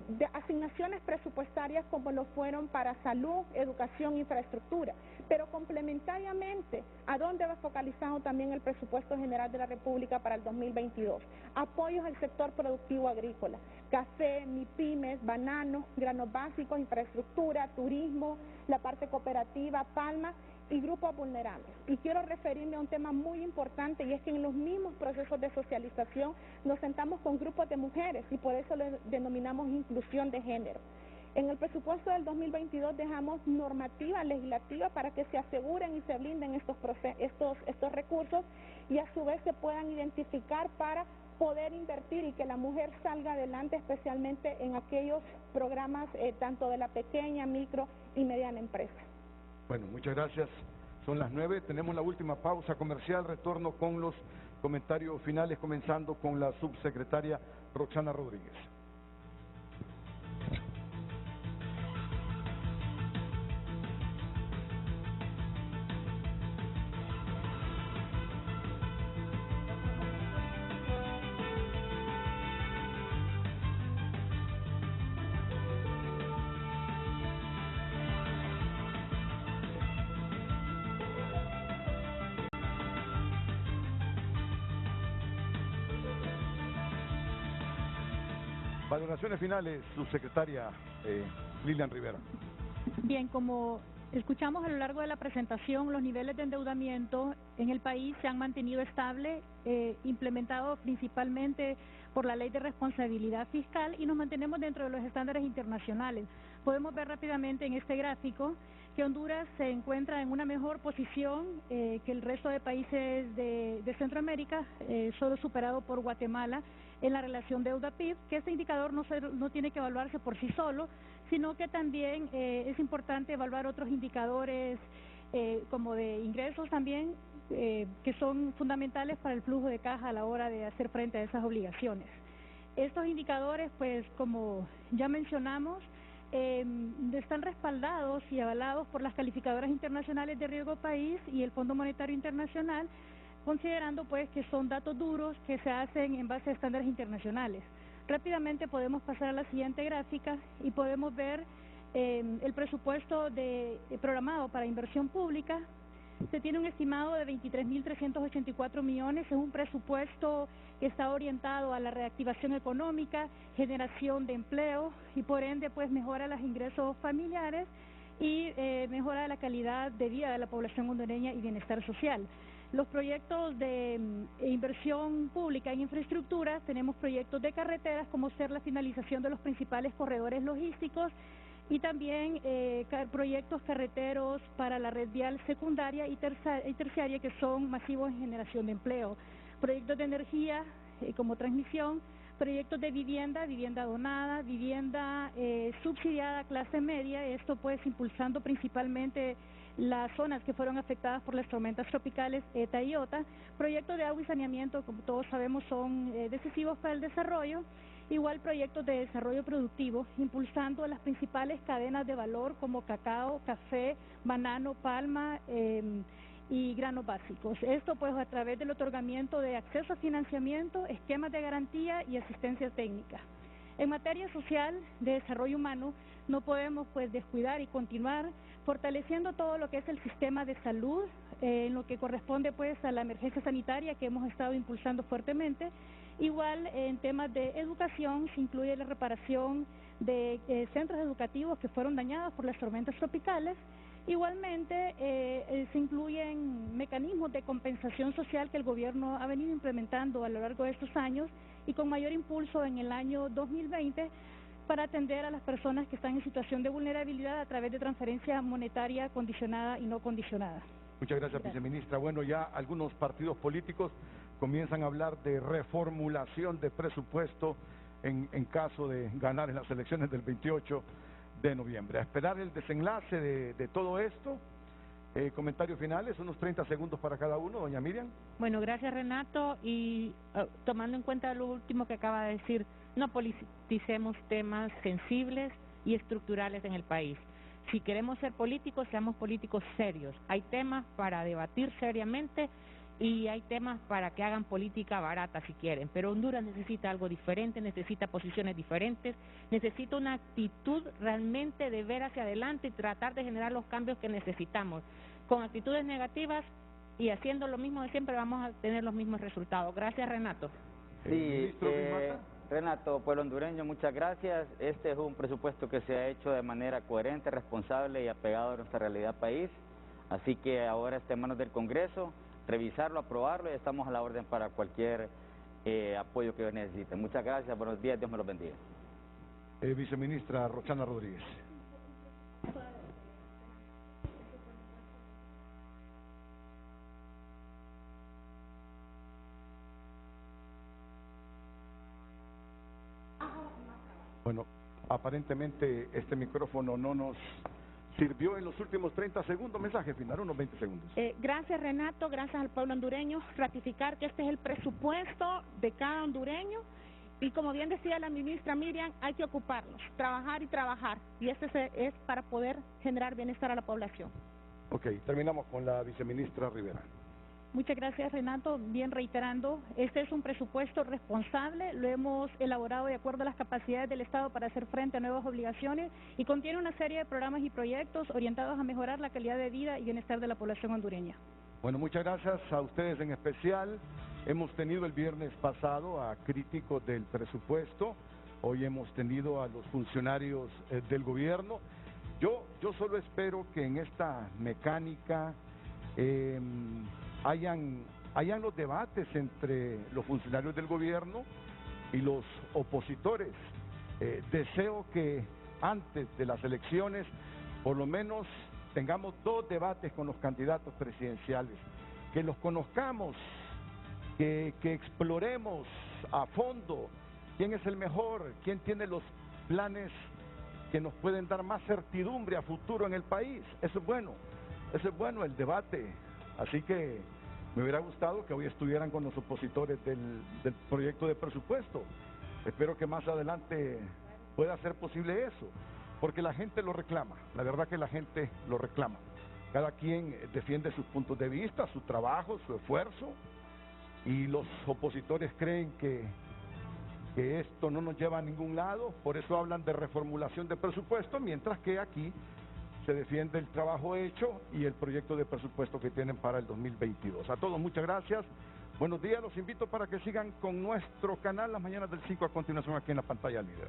de asignaciones presupuestarias como lo fueron para salud, educación, infraestructura, pero complementariamente, ¿a dónde va focalizado también el presupuesto general de la República para el 2022? Apoyos al sector productivo agrícola, café, MIPYMES, bananos, granos básicos, infraestructura, turismo, la parte cooperativa, palma y grupos vulnerables. Y quiero referirme a un tema muy importante, y es que en los mismos procesos de socialización nos sentamos con grupos de mujeres y por eso le denominamos inclusión de género. En el presupuesto del 2022 dejamos normativa legislativa para que se aseguren y se blinden estos recursos y a su vez se puedan identificar para poder invertir y que la mujer salga adelante, especialmente en aquellos programas tanto de la pequeña, micro y mediana empresa. Bueno, muchas gracias. Son las 9, tenemos la última pausa comercial, retorno con los comentarios finales, comenzando con la subsecretaria Roxana Rodríguez. Valoraciones finales, subsecretaria Lilian Rivera. Bien, como escuchamos a lo largo de la presentación, los niveles de endeudamiento en el país se han mantenido estables, implementados principalmente por la Ley de Responsabilidad Fiscal, y nos mantenemos dentro de los estándares internacionales. Podemos ver rápidamente en este gráfico que Honduras se encuentra en una mejor posición que el resto de países de Centroamérica, solo superado por Guatemala en la relación deuda-PIB, que este indicador no tiene que evaluarse por sí solo, sino que también es importante evaluar otros indicadores como de ingresos también, que son fundamentales para el flujo de caja a la hora de hacer frente a esas obligaciones. Estos indicadores, pues como ya mencionamos, están respaldados y avalados por las calificadoras internacionales de riesgo país y el Fondo Monetario Internacional, considerando pues que son datos duros que se hacen en base a estándares internacionales. Rápidamente podemos pasar a la siguiente gráfica y podemos ver el presupuesto programado para inversión pública. Se tiene un estimado de 23.384 millones, es un presupuesto que está orientado a la reactivación económica, generación de empleo y por ende pues mejora los ingresos familiares y mejora la calidad de vida de la población hondureña y bienestar social. Los proyectos de inversión pública en infraestructura, tenemos proyectos de carreteras como ser la finalización de los principales corredores logísticos, y también proyectos carreteros para la red vial secundaria y terciaria que son masivos en generación de empleo, proyectos de energía como transmisión, proyectos de vivienda donada, vivienda subsidiada clase media, esto pues impulsando principalmente las zonas que fueron afectadas por las tormentas tropicales ETA y OTA, proyectos de agua y saneamiento, como todos sabemos, son decisivos para el desarrollo, igual proyectos de desarrollo productivo, impulsando las principales cadenas de valor como cacao, café, banano, palma y granos básicos. Esto pues a través del otorgamiento de acceso a financiamiento, esquemas de garantía y asistencia técnica. En materia social de desarrollo humano, no podemos pues descuidar y continuar fortaleciendo todo lo que es el sistema de salud, en lo que corresponde pues a la emergencia sanitaria que hemos estado impulsando fuertemente. Igual en temas de educación se incluye la reparación de centros educativos que fueron dañados por las tormentas tropicales. Igualmente se incluyen mecanismos de compensación social que el gobierno ha venido implementando a lo largo de estos años y con mayor impulso en el año 2020 para atender a las personas que están en situación de vulnerabilidad a través de transferencia monetaria condicionada y no condicionada. Muchas gracias, viceministra. Bueno, ya algunos partidos políticos comienzan a hablar de reformulación de presupuesto en caso de ganar en las elecciones del 28 de noviembre. A esperar el desenlace de todo esto. Comentarios finales, unos 30 segundos para cada uno. Doña Miriam. Bueno, gracias Renato, y tomando en cuenta lo último que acaba de decir, no politicemos temas sensibles y estructurales en el país. Si queremos ser políticos, seamos políticos serios. Hay temas para debatir seriamente y hay temas para que hagan política barata si quieren, pero Honduras necesita algo diferente, necesita posiciones diferentes, necesita una actitud realmente de ver hacia adelante y tratar de generar los cambios que necesitamos. Con actitudes negativas y haciendo lo mismo de siempre vamos a tener los mismos resultados. Gracias, Renato. Sí, Renato, pueblo hondureño, muchas gracias. Este es un presupuesto que se ha hecho de manera coherente, responsable y apegado a nuestra realidad país, así que ahora está en manos del Congreso revisarlo, aprobarlo, y estamos a la orden para cualquier apoyo que ellos necesiten. Muchas gracias, buenos días, Dios me los bendiga. Viceministra Roxana Rodríguez. Bueno, aparentemente este micrófono no nos sirvió en los últimos 30 segundos. Mensaje final, unos 20 segundos. Gracias Renato, gracias al pueblo hondureño. Ratificar que este es el presupuesto de cada hondureño y como bien decía la ministra Miriam, hay que ocuparnos, trabajar y trabajar, y este es para poder generar bienestar a la población. Ok, terminamos con la viceministra Rivera. Muchas gracias Renato, bien reiterando, este es un presupuesto responsable, lo hemos elaborado de acuerdo a las capacidades del Estado para hacer frente a nuevas obligaciones y contiene una serie de programas y proyectos orientados a mejorar la calidad de vida y bienestar de la población hondureña. Bueno, muchas gracias a ustedes en especial. Hemos tenido el viernes pasado a críticos del presupuesto, hoy hemos tenido a los funcionarios del gobierno. Yo solo espero que en esta mecánica hayan los debates entre los funcionarios del gobierno y los opositores. Deseo que antes de las elecciones por lo menos tengamos 2 debates con los candidatos presidenciales, que los conozcamos, que exploremos a fondo quién es el mejor, quién tiene los planes que nos pueden dar más certidumbre a futuro en el país. Eso es bueno el debate. Así que me hubiera gustado que hoy estuvieran con los opositores del proyecto de presupuesto. Espero que más adelante pueda ser posible eso, porque la gente lo reclama, la verdad que la gente lo reclama. Cada quien defiende sus puntos de vista, su trabajo, su esfuerzo, y los opositores creen que esto no nos lleva a ningún lado, por eso hablan de reformulación de presupuesto, mientras que aquí se defiende el trabajo hecho y el proyecto de presupuesto que tienen para el 2022. A todos muchas gracias, buenos días, los invito para que sigan con nuestro canal las mañanas del 5 a continuación aquí en la pantalla líder.